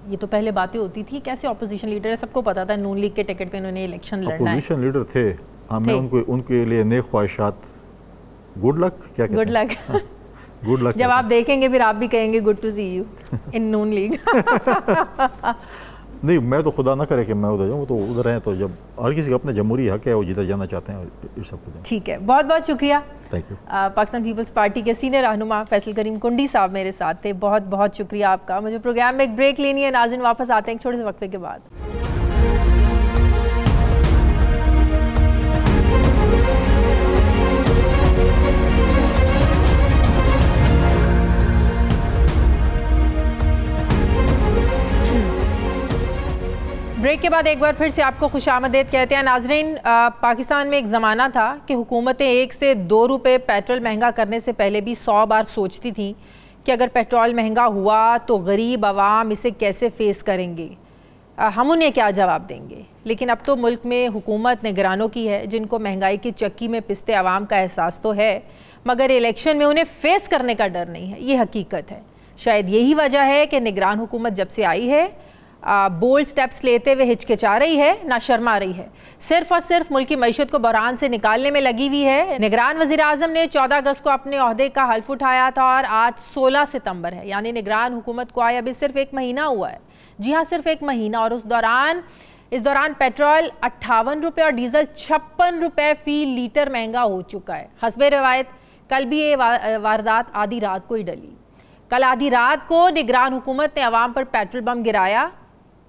ये तो पहले बातें होती थी, कैसे अपोजिशन लीडर है, सबको पता था नून लीग के टिकट पे उन्होंने इलेक्शन लड़ना है। अपोजिशन लीडर थे, हमें उनके लिए नेक ख्वाहिशात, गुड लक, क्या कहते हैं, गुड लक, गुड लक। जब आप देखेंगे फिर आप भी कहेंगे good to see you in Noon league. नहीं, मैं तो खुदा ना करे कि मैं उधर जाऊँ, तो उधर हैं, तो जब हर किसी का अपना जमहूरी हक है, वो जिधर जाना चाहते हैं इस सब को। ठीक है, बहुत बहुत शुक्रिया। Thank you. Pakistan People's Party के सीनियर रहनुमा फैसल करीम कुंडी साहब मेरे साथ थे, बहुत बहुत शुक्रिया आपका। मुझे प्रोग्राम में एक ब्रेक लेनी है, नाज़रीन वापस आते हैं एक छोटे से वक्फे के बाद। ब्रेक के बाद एक बार फिर से आपको खुशामदीद कहते हैं। नाजरीन, पाकिस्तान में एक ज़माना था कि हुकूमतें 1 से 2 रुपये पेट्रोल महंगा करने से पहले भी 100 बार सोचती थी कि अगर पेट्रोल महंगा हुआ तो गरीब आवाम इसे कैसे फेस करेंगे, हम उन्हें क्या जवाब देंगे। लेकिन अब तो मुल्क में हुकूमत निगरानों की है, जिनको महंगाई की चक्की में पिसते आवाम का एहसास तो है, मगर इलेक्शन में उन्हें फेस करने का डर नहीं है। ये हकीकत है। शायद यही वजह है कि निगरान हुकूमत जब से आई है बोल्ड स्टेप्स लेते हुए हिचकिचा रही है, ना शर्मा रही है, सिर्फ और सिर्फ मुल्क की मईशत को बहरान से निकालने में लगी हुई है। निगरान वज़ीर आज़म ने 14 अगस्त को अपने ओहदे का हल्फ उठाया था और आज 16 सितंबर है, यानी निगरान हुकूमत को आए अभी सिर्फ 1 महीना हुआ है। जी हाँ, सिर्फ 1 महीना। और इस दौरान पेट्रोल 58 रुपये और डीजल 56 रुपये फ़ी लीटर महंगा हो चुका है। हस्बे रवायत कल भी ये वारदात आधी रात को ही डली। कल आधी रात को निगरान हुकूमत ने अवाम पर पेट्रोल बम गिराया।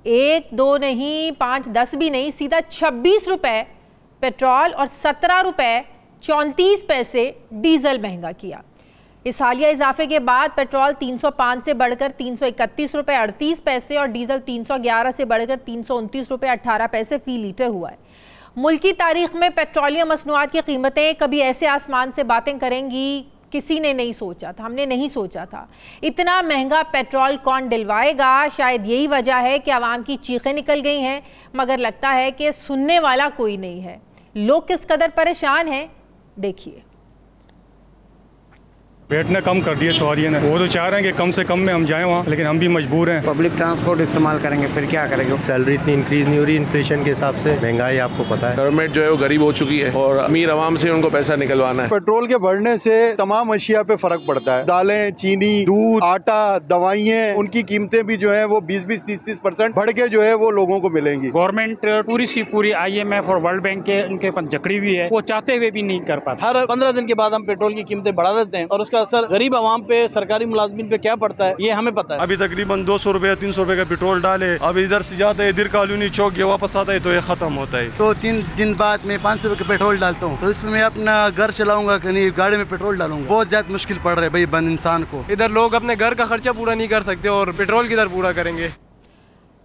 1, 2 नहीं, 5, 10 भी नहीं, सीधा 26 रुपये पेट्रोल और 17 रुपये 34 पैसे डीजल महंगा किया। इस हालिया इजाफे के बाद पेट्रोल 305 से बढ़कर 331 रुपये 38 पैसे और डीजल 311 से बढ़कर 329 रुपये 18 पैसे फ़ी लीटर हुआ है। मुल्क की तारीख में पेट्रोलियम मसनूआत की कीमतें कभी ऐसे आसमान से बातें करेंगी, किसी ने नहीं सोचा था, हमने नहीं सोचा था। इतना महंगा पेट्रोल कौन दिलवाएगा? शायद यही वजह है कि आवाम की चीखें निकल गई हैं, मगर लगता है कि सुनने वाला कोई नहीं है। लोग किस कदर परेशान हैं, देखिए। बैठना कम कर दिया सवारियों ने। वो तो चाह रहे हैं कि कम से कम में हम जाएं वहाँ, लेकिन हम भी मजबूर हैं। पब्लिक ट्रांसपोर्ट इस्तेमाल करेंगे फिर क्या करेंगे। सैलरी इतनी इंक्रीज नहीं हो रही इन्फ्लेशन के हिसाब से, महंगाई आपको पता है। गवर्नमेंट जो है वो गरीब हो चुकी है और अमीर आवाम से उनको पैसा निकलवाना है। पेट्रोल के बढ़ने से तमाम अशिया पे फर्क पड़ता है। दालें, चीनी, दूध, आटा, दवाइयाँ, उनकी कीमतें भी जो है वो 20-20, 30-30% बढ़ के जो है वो लोगों को मिलेंगी। गवर्नमेंट पूरी सी पूरी IMF और वर्ल्ड बैंक के उनके ऊपर जकड़ी हुई है, वो चाहते हुए भी नहीं कर पाते। हर 15 दिन के बाद हम पेट्रोल की कीमतें बढ़ा देते हैं और उसका असर गरीब आवाम पे, सरकारी मुलाजमीन पे क्या पड़ता है ये हमें पता है। अभी तकरीबन 200 रुपए 300 रुपए का पेट्रोल डाले, अब इधर से जाता है इधर कॉलोनी चौक ये वापस आता है तो ये खत्म होता है। 2-3 दिन बाद मैं 500 रुपए का पेट्रोल डालता हूँ तो इसमें मैं अपना घर चलाऊंगा कि नहीं गाड़ी में पेट्रोल डालूंगा। बहुत ज्यादा मुश्किल पड़ रहा है भाई बंद इंसान को। इधर लोग अपने घर का खर्चा पूरा नहीं कर सकते और पेट्रोल किधर पूरा करेंगे।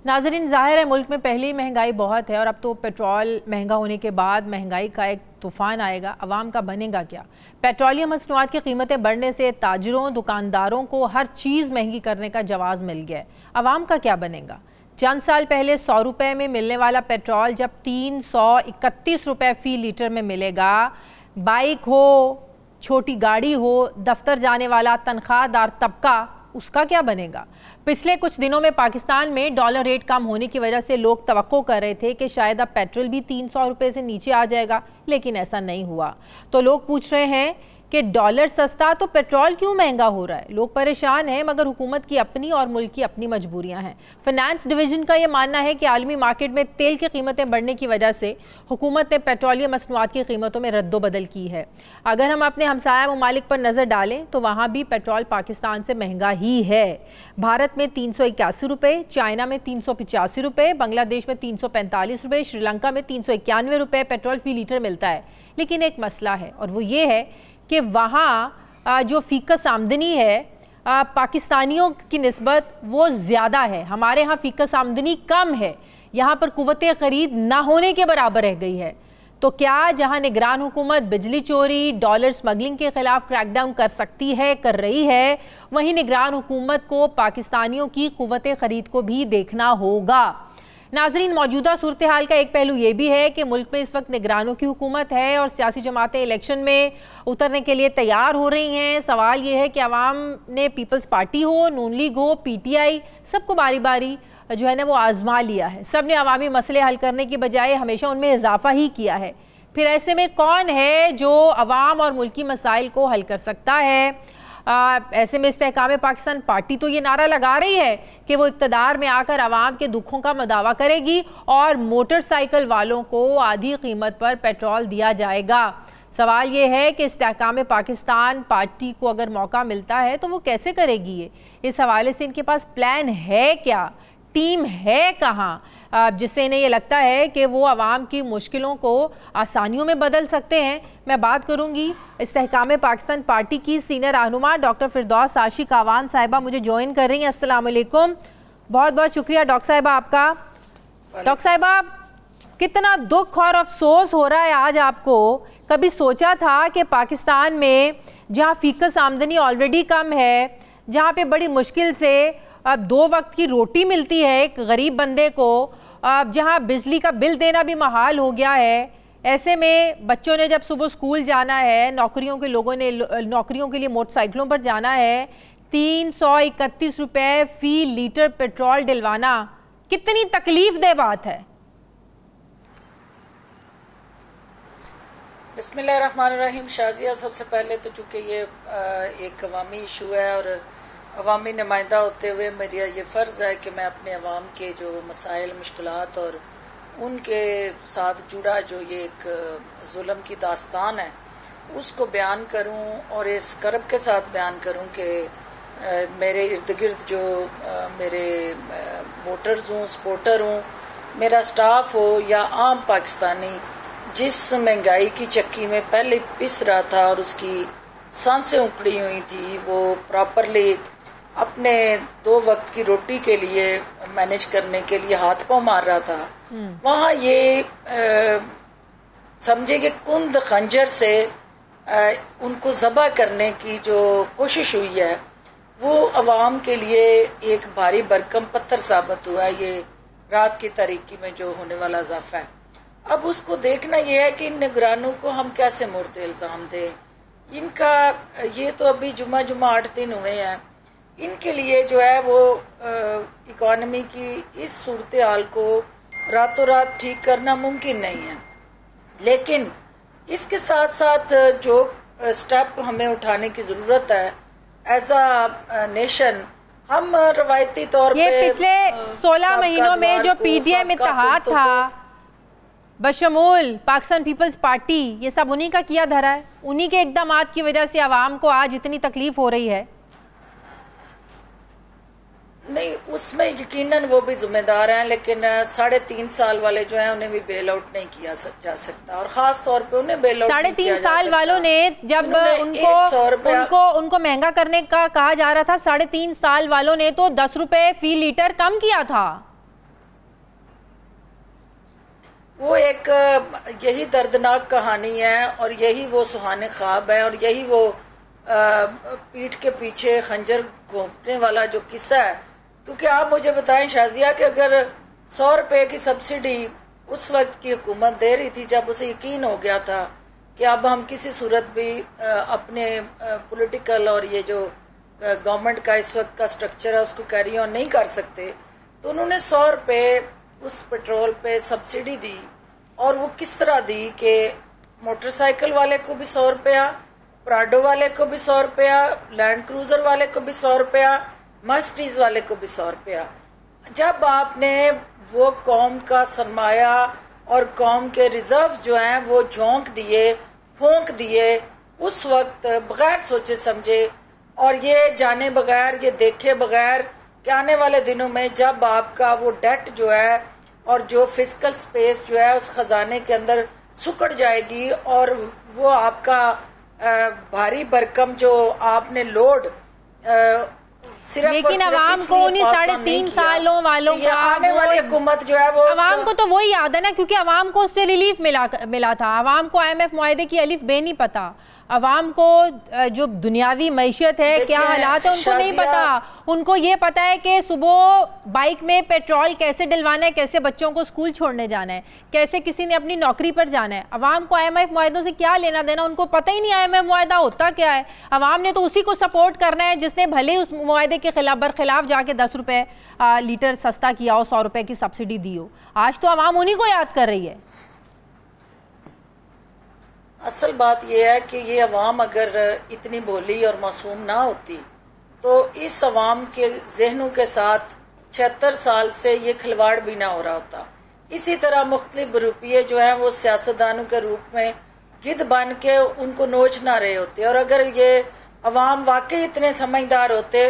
नाज़रीन, ज़ाहिर है मुल्क में पहले ही महंगाई बहुत है और अब तो पेट्रोल महंगा होने के बाद महंगाई का एक तूफ़ान आएगा। अवाम का बनेगा क्या? पेट्रोलियम मसनूआत की कीमतें बढ़ने से ताजरों, दुकानदारों को हर चीज़ महंगी करने का जवाज़ मिल गया है। अवाम का क्या बनेगा? चंद साल पहले 100 रुपये में मिलने वाला पेट्रोल जब 331 रुपये फ़ी लीटर में मिलेगा। बाइक हो, छोटी गाड़ी हो, दफ्तर जाने वाला तनख्वाहदार तबका, उसका क्या बनेगा? पिछले कुछ दिनों में पाकिस्तान में डॉलर रेट कम होने की वजह से लोग तवक्को कर रहे थे कि शायद अब पेट्रोल भी 300 रुपये से नीचे आ जाएगा, लेकिन ऐसा नहीं हुआ। तो लोग पूछ रहे हैं कि डॉलर सस्ता तो पेट्रोल क्यों महंगा हो रहा है? लोग परेशान हैं, मगर हुकूमत की अपनी और मुल्क की अपनी मजबूरियां हैं। फाइनेंस डिवीजन का ये मानना है कि आलमी मार्केट में तेल की कीमतें बढ़ने की वजह से हुकूमत ने पेट्रोलियम मसनूआत की कीमतों में रद्दोबदल की है। अगर हम अपने हमसाया ममालिक पर नज़र डालें तो वहाँ भी पेट्रोल पाकिस्तान से महंगा ही है। भारत में 381 रुपये, चाइना में 385 रुपये, बांग्लादेश में 345 रुपये, श्रीलंका में 391 रुपये पेट्रोल फ़ी लीटर मिलता है। लेकिन एक मसला है और वो ये है कि वहाँ जो फ़ीकस आमदनी है पाकिस्तानियों की निस्बत वो ज़्यादा है। हमारे यहाँ फ़ीकस आमदनी कम है, यहाँ पर कुव्वत ख़रीद ना होने के बराबर रह गई है। तो क्या जहाँ निगरान हुकूमत बिजली चोरी, डॉलर स्मगलिंग के ख़िलाफ़ क्रैकडाउन कर सकती है, कर रही है, वहीं निगरान हुकूमत को पाकिस्तानियों की कुव्वत ख़रीद को भी देखना होगा। नाजरीन, मौजूदा सूरत हाल का एक पहलू ये भी है कि मुल्क में इस वक्त निगरानों की हुकूमत है और सियासी जमातें इलेक्शन में उतरने के लिए तैयार हो रही हैं। सवाल ये है कि अवाम ने पीपल्स पार्टी हो, नून लीग हो, PTI, सबको बारी बारी जो है ना वो आजमा लिया है। सब ने अवामी मसले हल करने की बजाय हमेशा उनमें इजाफा ही किया है। फिर ऐसे में कौन है जो अवाम और मुल्की मसाइल को हल कर सकता है? ऐसे में इस्तेहकाम पाकिस्तान पार्टी तो ये नारा लगा रही है कि वो इक़्तिदार में आकर अवाम के दुखों का मदावा करेगी और मोटरसाइकिल वालों को आधी कीमत पर पेट्रोल दिया जाएगा। सवाल ये है कि इस्तेहकाम पाकिस्तान पार्टी को अगर मौका मिलता है तो वो कैसे करेगी ये? इस हवाले से इनके पास प्लान है क्या? टीम है कहाँ जिससे इन्हें ये लगता है कि वो आवाम की मुश्किलों को आसानियों में बदल सकते हैं? मैं बात करूंगी इस्तेहकाम पाकिस्तान पार्टी की सीनियर रहनुमा डॉक्टर फिरदौस आशिक आवान साहिबा मुझे ज्वाइन कर रही हैं। अस्सलाम वालेकुम, बहुत बहुत शुक्रिया डॉक्टर साहिबा आपका। डॉक्टर साहिबा, कितना दुख और अफसोस हो रहा है आज आपको। कभी सोचा था कि पाकिस्तान में जहाँ फ़ीकस आमदनी ऑलरेडी कम है, जहाँ पे बड़ी मुश्किल से अब 2 वक्त की रोटी मिलती है एक गरीब बंदे को, अब जहाँ बिजली का बिल देना भी महाल हो गया है, ऐसे में बच्चों ने जब सुबह स्कूल जाना है, नौकरियों के लोगों ने नौकरियों के लिए मोटरसाइकिलों पर जाना है, 331 रुपये फ़ी लीटर पेट्रोल डलवाना कितनी तकलीफ दे बात है। बिस्मिल्लाहिर्रहमानिर्रहीम। शाजिया, सबसे पहले तो चूँकि ये एक अवामी इशू है और अवामी नुमाइंदा होते हुए मेरा ये फ़र्ज़ है कि मैं अपने अवाम के जो मसाइल, मुश्किलात और उनके साथ जुड़ा जो ये एक जुल्म की दास्तान है उसको बयान करूं और इस करब के साथ बयान करूं कि मेरे इर्द गिर्द जो मेरे वोटर्स हों, सपोर्टर हों, मेरा स्टाफ हो या आम पाकिस्तानी जिस महंगाई की चक्की में पहले पिस रहा था और उसकी सांसें उखड़ी हुई थी, वो प्रॉपरली अपने 2 वक्त की रोटी के लिए मैनेज करने के लिए हाथ पांव मार रहा था, वहाँ ये समझे कि कुंद खंजर से उनको ज़बह करने की जो कोशिश हुई है वो अवाम के लिए एक भारी भरकम पत्थर साबित हुआ है। ये रात की तारीकी में जो होने वाला इजाफा है, अब उसको देखना यह है कि निगरानों को हम कैसे मुर्द इल्जाम दें इनका ये तो अभी जुम्मा 8 दिन हुए हैं, इनके लिए जो है वो इकोनॉमी की इस सूरत हाल को रातों रात ठीक करना मुमकिन नहीं है। लेकिन इसके साथ साथ जो स्टेप हमें उठाने की जरूरत है एज अ नेशन, हम रवायती तौर पे पिछले 16 महीनों में जो पीडीएम इत्तेहाद था बशमूल पाकिस्तान पीपल्स पार्टी, ये सब उन्हीं का किया धरा है। उन्हीं के इक़दामात की वजह से आवाम को आज इतनी तकलीफ हो रही है। नहीं, उसमें यकीनन वो भी जिम्मेदार हैं, लेकिन 3.5 साल वाले जो हैं उन्हें भी बेल आउट नहीं किया जा सकता, और खास तौर पे उन्हें बेल आउट 3.5 साल वालों ने जब उनको महंगा करने का कहा जा रहा था, 3.5 साल वालों ने तो 10 रुपए फी लीटर कम किया था। वो एक यही दर्दनाक कहानी है और यही वो सुहाने ख्वाब है और यही वो पीठ के पीछे खंजर घोंपने वाला जो किस्सा है। क्योंकि आप मुझे बताएं शाजिया कि अगर 100 रुपए की सब्सिडी उस वक्त की हुकूमत दे रही थी जब उसे यकीन हो गया था कि अब हम किसी सूरत भी अपने पॉलिटिकल और ये जो गवर्नमेंट का इस वक्त का स्ट्रक्चर है उसको कैरी ऑन नहीं कर सकते, तो उन्होंने 100 रुपए उस पेट्रोल पे सब्सिडी दी। और वो किस तरह दी कि मोटरसाइकिल वाले को भी 100 रुपया, प्राडो वाले को भी 100 रुपया, लैंड क्रूजर वाले को भी 100 रुपया, मर्सिडीज वाले को भी 100 रुपया। जब आपने वो कौम का सरमाया और कौम के रिजर्व जो हैं वो झोंक दिए, फूंक दिए उस वक्त बगैर सोचे समझे और ये जाने बगैर, ये देखे बगैर कि आने वाले दिनों में जब आपका वो डेट जो है और जो फिजिकल स्पेस जो है उस खजाने के अंदर सुकड़ जाएगी और वो आपका भारी भरकम जो आपने लोड सिर्फ लेकिन अवाम को उन्हीं 3.5 सालों वालों का आने वाली हुकूमत जो है वो अवाम को तो वही याद है ना, क्योंकि अवाम को उससे रिलीफ मिला था। अवाम को IMF मुआहदे की अलिफ बे नहीं पता, अवाम को जो दुनियावी मैशियत है क्या हालात है उनको नहीं पता। उनको ये पता है कि सुबह बाइक में पेट्रोल कैसे डलवाना है, कैसे बच्चों को स्कूल छोड़ने जाना है, कैसे किसी ने अपनी नौकरी पर जाना है। अवाम को IMF मुआहदों से क्या लेना देना, उनको पता ही नहीं IMF मुआहदा होता क्या है। अवाम ने तो उसी को सपोर्ट करना है जिसने भले उस मुआहदे के बरखिलाफ जाके 10 रुपए लीटर सस्ता किया हो, 100 रुपए की सब्सिडी दी हो। आज तो अवाम उन्हीं को याद कर रही है। असल बात यह है कि ये अवाम अगर इतनी भोली और मासूम ना होती तो इस अवाम के जहनों के साथ 76 साल से ये खिलवाड़ भी ना हो रहा होता। इसी तरह मुख्तलिफ रुपये जो हैं वो सियासतदानों के रूप में गिद्ध बन के उनको नोच ना रहे होते। और अगर ये अवाम वाकई इतने समझदार होते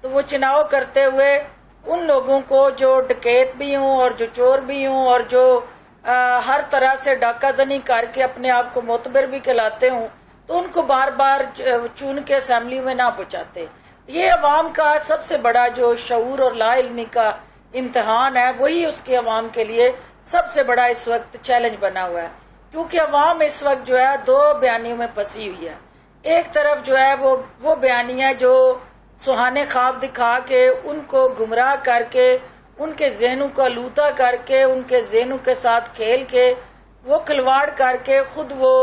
तो वो चुनाव करते हुए उन लोगों को जो डकैत भी हों और जो चोर भी हों और जो हर तरह से डाकाजनी करके अपने आप को मोतबर भी कहलाते हों तो उनको बार बार चुन के असेंबली में ना पहुंचाते। ये अवाम का सबसे बड़ा जो शऊर और लाइल्मी का इम्तिहान है वही उसके अवाम के लिए सबसे बड़ा इस वक्त चैलेंज बना हुआ है। क्योंकि अवाम इस वक्त जो है 2 बयानियों में फंसी हुई है। एक तरफ जो है वो बयानियां जो सुहाने ख्वाब दिखा के उनको गुमराह करके उनके जहनों को आलूदा करके उनके जहनों के साथ खेल के वो खिलवाड़ करके खुद वो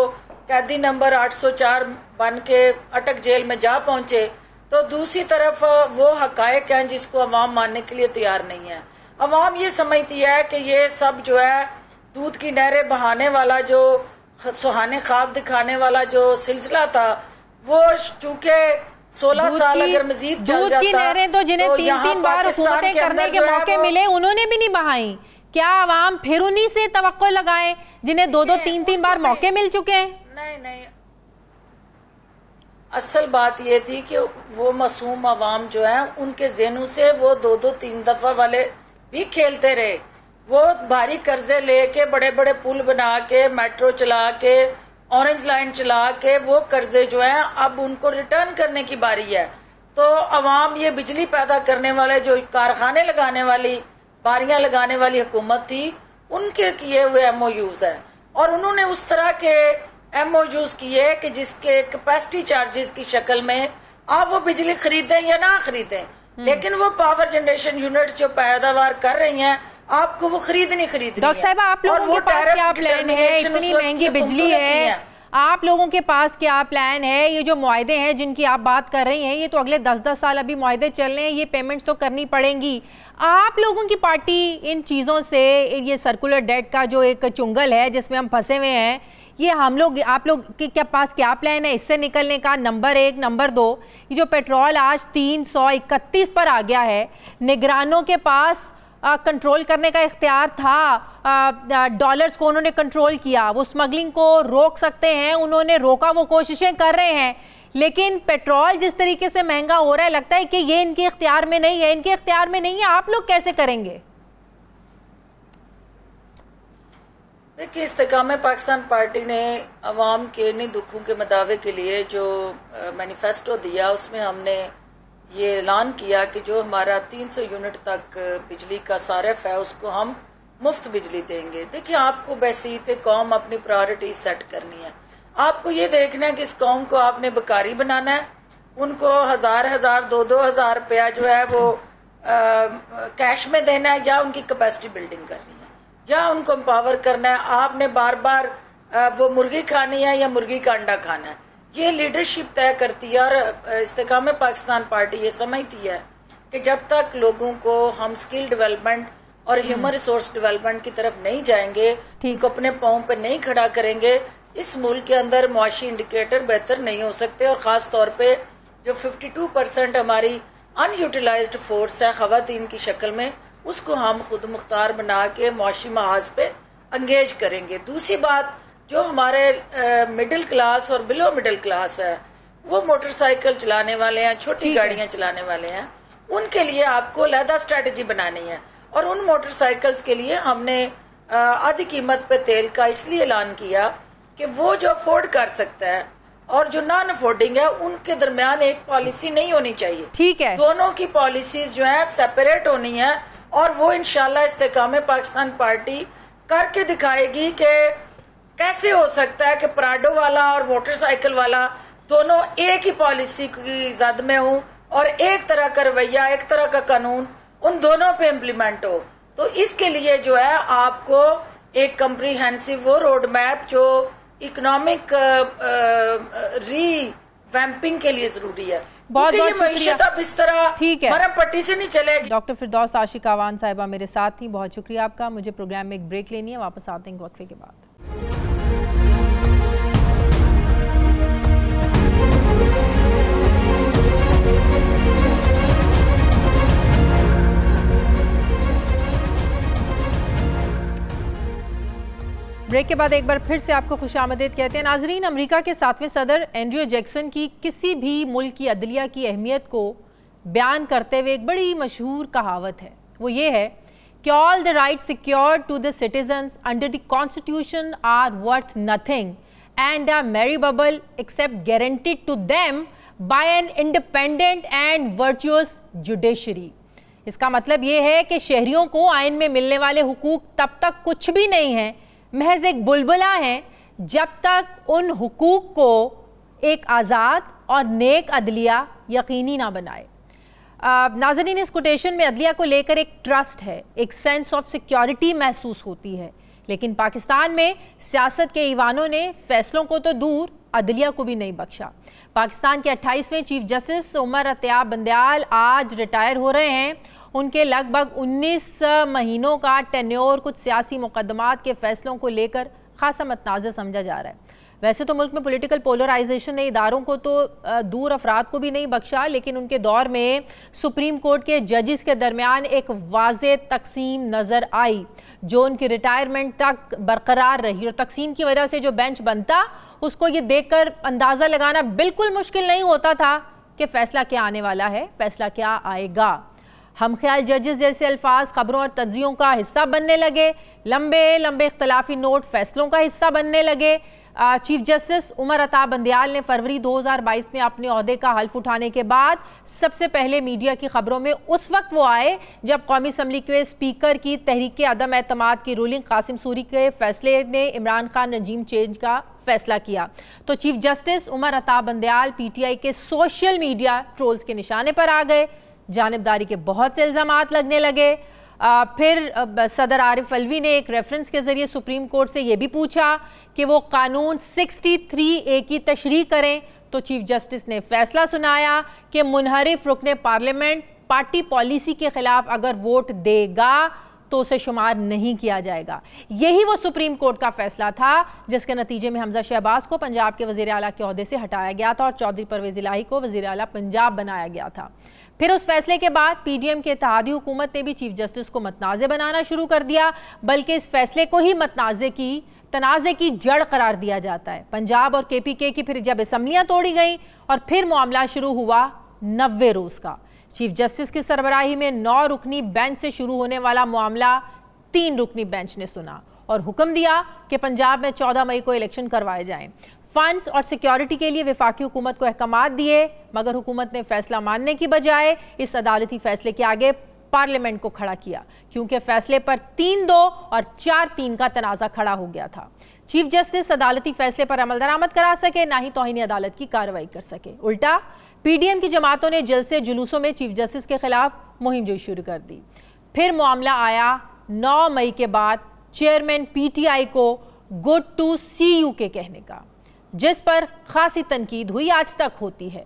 कैदी नंबर 804 बन के अटक जेल में जा पहुंचे, तो दूसरी तरफ वो हकायक हैं जिसको अवाम मानने के लिए तैयार नहीं है। अवाम ये समझती है कि ये सब जो है दूध की नहरें बहाने वाला जो सुहाने ख्वाब दिखाने वाला जो सिलसिला था वो चूंकि 16 साल अगर मजीद दूध की नहरें तो जिन्हें 3-3 बार हुकूमतें करने के मौके मिले उन्होंने भी नहीं बहाई। क्या अवाम फिर उन्हीं से तवक्को लगाएं जिन्हें 2-2, 3-3 बार मौके मिल चुके हैं? नहीं, असल बात ये थी कि वो मासूम अवाम जो है उनके ज़हनों से वो 2-2, 3 दफा वाले भी खेलते रहे। वो भारी कर्जे लेके बड़े बड़े पुल बना के मेट्रो चला के ऑरेंज लाइन चला के वो कर्जे जो हैं अब उनको रिटर्न करने की बारी है। तो अवाम ये बिजली पैदा करने वाले जो कारखाने लगाने वाली बारियां लगाने वाली हुकूमत थी उनके किए हुए MOUs है और उन्होंने उस तरह के MOUs किए कि जिसके कैपेसिटी चार्जेस की शक्ल में आप वो बिजली खरीदें या ना खरीदें, लेकिन वो पावर जनरेशन यूनिट्स जो पैदावार कर रही हैं आपको वो खरीदनी डॉक्टर साहब आप लोगों के पास क्या प्लान है? इतनी महंगी बिजली है, आप लोगों के पास क्या प्लान है? ये जो मुआहदे हैं जिनकी आप बात कर रही हैं, ये तो अगले 10-10 साल अभी मुआहदे चल रहे हैं, ये पेमेंट्स तो करनी पड़ेंगी। आप लोगों की पार्टी इन चीज़ों से, ये सर्कुलर डेट का जो एक चुंगल है जिसमें हम फंसे हुए हैं, ये हम लोग, आप लोग के क्या पास क्या प्लान है इससे निकलने का? नंबर 1। नंबर 2, ये जो पेट्रोल आज 331 पर आ गया है, निगरानों के पास कंट्रोल करने का इख्तियार था, डॉलर्स को उन्होंने कंट्रोल किया, वो स्मगलिंग को रोक सकते हैं, उन्होंने रोका, वो कोशिशें कर रहे हैं, लेकिन पेट्रोल जिस तरीके से महंगा हो रहा है लगता है कि ये इनके इख्तियार में नहीं है। इनके इख्तियार में नहीं है, आप लोग कैसे करेंगे? देखिए, इस्तेकाम पाकिस्तान पार्टी ने अवाम के इन्हीं दुखों के मदावे के लिए जो मैनिफेस्टो दिया, उसमें हमने ये ऐलान किया कि जो हमारा 300 यूनिट तक बिजली का सारिफ है उसको हम मुफ्त बिजली देंगे। देखिए, आपको बहसीत कौम अपनी प्रायोरिटी सेट करनी है। आपको ये देखना है कि इस कौम को आपने बेकारी बनाना है, उनको 1000-1000, 2-2000 रुपया जो है वो कैश में देना है, या उनकी कैपेसिटी बिल्डिंग करनी है, या उनको एम्पावर करना है। आपने बार बार वो मुर्गी खानी है या मुर्गी का अंडा खाना है, ये लीडरशिप तय करती है। और इस्तेकाम पाकिस्तान पार्टी ये समझती है कि जब तक लोगों को हम स्किल डेवलपमेंट और ह्यूमन रिसोर्स डेवलपमेंट की तरफ नहीं जाएंगे, उनको अपने पांव पे नहीं खड़ा करेंगे, इस मुल्क के अंदर मुआशी इंडिकेटर बेहतर नहीं हो सकते। और खास तौर पे जो 52% हमारी अनयूटिलाइज्ड फोर्स है खवातीन की शक्ल में, उसको हम खुद मुख्तार बना के मुआशी महाज पे अंगेज करेंगे। दूसरी बात, जो हमारे मिडिल क्लास और बिलो मिडिल क्लास है, वो मोटरसाइकिल चलाने वाले हैं, छोटी गाड़ियां चलाने वाले हैं, उनके लिए आपको अलहदा स्ट्रेटेजी बनानी है। और उन मोटरसाइकिल्स के लिए हमने आधी कीमत पे तेल का इसलिए ऐलान किया कि वो जो अफोर्ड कर सकता है और जो नॉन अफोर्डिंग है, उनके दरमियान एक पॉलिसी नहीं होनी चाहिए। ठीक है, दोनों की पॉलिसीज जो है सेपरेट होनी है, और वो इंशाल्लाह इस्तेकाम पाकिस्तान पार्टी करके दिखाएगी कि कैसे हो सकता है कि प्राडो वाला और मोटरसाइकिल वाला दोनों एक ही पॉलिसी की जद में हो, और एक तरह का रवैया, एक तरह का कानून उन दोनों पे इम्प्लीमेंट हो। तो इसके लिए जो है आपको एक कम्प्रीहेंसिव वो रोड मैप जो इकोनॉमिक रीवैम्पिंग के लिए जरूरी है। बहुत बहुत शुक्रिया। अब इस तरह ठीक है, मरम पट्टी से नहीं चलेगी। डॉक्टर फिरदौस आशिक आवान साहिबा मेरे साथ थी, बहुत शुक्रिया आपका। मुझे प्रोग्राम में एक ब्रेक लेनी है, वापस आते हैं वक्फे के बाद। ब्रेक के बाद एक बार फिर से आपको खुशामदीद कहते हैं। नाजरीन, अमेरिका के 7वें सदर एंड्रयू जैक्सन की किसी भी मुल्क की अदलिया की अहमियत को बयान करते हुए एक बड़ी मशहूर कहावत है, वो ये है कि all the right secured to the citizens under the constitution are worth nothing and are mere bubble except guaranteed to them by an independent and virtuous judiciary. इसका मतलब ये है कि शहरियों को आइन में मिलने वाले हुकूक तब तक कुछ भी नहीं है, महज एक बुलबुला है, जब तक उन हुकूक को एक आज़ाद और नेक अदलिया यकीनी ना बनाए। नाज़रीन, इस कोटेशन में अदलिया को लेकर एक ट्रस्ट है, एक सेंस ऑफ सिक्योरिटी महसूस होती है, लेकिन पाकिस्तान में सियासत के ईवानों ने फैसलों को तो दूर अदलिया को भी नहीं बख्शा। पाकिस्तान के 28वें चीफ जस्टिस उमर अत्याब बंदयाल आज रिटायर हो रहे हैं। उनके लगभग 19 महीनों का टेन्योर कुछ सियासी मुकदमात के फैसलों को लेकर खासा मतनाज़ समझा जा रहा है। वैसे तो मुल्क में पॉलिटिकल पोलराइजेशन ने इदारों को तो दूर अफराद को भी नहीं बख्शा, लेकिन उनके दौर में सुप्रीम कोर्ट के जजेस के दरमियान एक वाज़े तकसीम नज़र आई जो उनकी रिटायरमेंट तक बरकरार रही। और तकसीम की वजह से जो बेंच बनता उसको ये देखकर अंदाज़ा लगाना बिल्कुल मुश्किल नहीं होता था कि फ़ैसला क्या आने वाला है, फ़ैसला क्या आएगा। हम ख्याल जजेस जैसे अल्फाज खबरों और तज्जियों का हिस्सा बनने लगे, लंबे लंबे इख्तलाफी नोट फैसलों का हिस्सा बनने लगे। चीफ जस्टिस उमर अत्ताब बंदयाल ने फरवरी 2022 में अपने ओहदे का हल्फ उठाने के बाद सबसे पहले मीडिया की खबरों में उस वक्त वो आए जब कौमी असम्बली के स्पीकर की तहरीक अदम एतमाद की रूलिंग कासिम सूरी के फैसले ने इमरान खान रजीम चेंज का फैसला किया। तो chief justice Umar Ata Bandial PTI के सोशल मीडिया ट्रोल्स के निशाने पर आ गए, जानिबदारी के बहुत से इल्ज़ामात लगने लगे। फिर सदर आरिफ अलवी ने एक रेफरेंस के ज़रिए सुप्रीम कोर्ट से ये भी पूछा कि वो कानून 63A की तशरीह करें, तो चीफ जस्टिस ने फैसला सुनाया कि मुनहरिफ रुकने पार्लियामेंट पार्टी पॉलिसी के खिलाफ अगर वोट देगा तो उसे शुमार नहीं किया जाएगा। यही वो सुप्रीम कोर्ट का फैसला था जिसके नतीजे में हमजा शहबाज को पंजाब के वज़ीर आला के ओहदे से हटाया गया था और चौधरी परवेज़ इलाही को वज़ीर आला पंजाब बनाया गया था। फिर उस फैसले के बाद पीडीएम के इत्तेहादी हुकूमत ने भी चीफ जस्टिस को मतनाज़े बनाना शुरू कर दिया, बल्कि इस फैसले को ही तनाज़े की जड़ करार दिया जाता है। पंजाब और केपीके की फिर जब असम्बलियाँ तोड़ी गई और फिर मामला शुरू हुआ 90 रोज़ का। चीफ जस्टिस की सरबराही में 9 रुकनी बेंच से शुरू होने वाला मामला 3 रुकनी बेंच ने सुना और हुक्म दिया कि पंजाब में 14 मई को इलेक्शन करवाए जाएं। फंड्स और सिक्योरिटी के लिए वफाकी हुकूमत को अहकामात दिए, मगर हुकूमत ने फैसला मानने की बजाय इस अदालती फैसले के आगे पार्लियामेंट को खड़ा किया, क्योंकि फैसले पर 3-2 और 4-3 का तनाज़ा खड़ा हो गया था। चीफ जस्टिस अदालती फैसले पर अमल दरामद करा सके, ना ही तौहीन अदालत की कार्रवाई कर सके। उल्टा पीडीएम की जमातों ने जलसे जुलूसों में चीफ जस्टिस के खिलाफ मुहिम जोई शुरू कर दी। फिर मामला आया 9 मई के बाद चेयरमैन पीटीआई को गुड टू सी यू के कहने का, जिस पर खासी तनकीद हुई, आज तक होती है।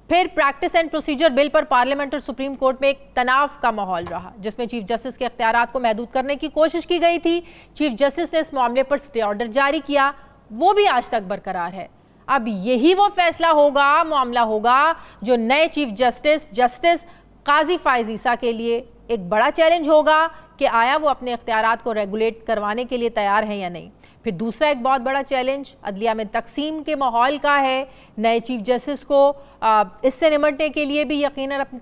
फिर प्रैक्टिस एंड प्रोसीजर बिल पर पार्लियामेंट और सुप्रीम कोर्ट में एक तनाव का माहौल रहा, जिसमें चीफ जस्टिस के इख्तियारात को महदूद करने की कोशिश की गई थी। चीफ जस्टिस ने इस मामले पर स्टे ऑर्डर जारी किया, वो भी आज तक बरकरार है। अब यही वो फैसला होगा, मामला होगा जो नए चीफ जस्टिस काजी फायज ईसा के लिए एक बड़ा चैलेंज होगा कि आया वो अपने इख्तियारात को रेगुलेट करवाने के लिए तैयार हैं या नहीं। फिर दूसरा एक बहुत बड़ा चैलेंज अदलिया में तकसीम के माहौल का है। नए चीफ जस्टिस को इससे निपटने के लिए भी यकीनन अपनी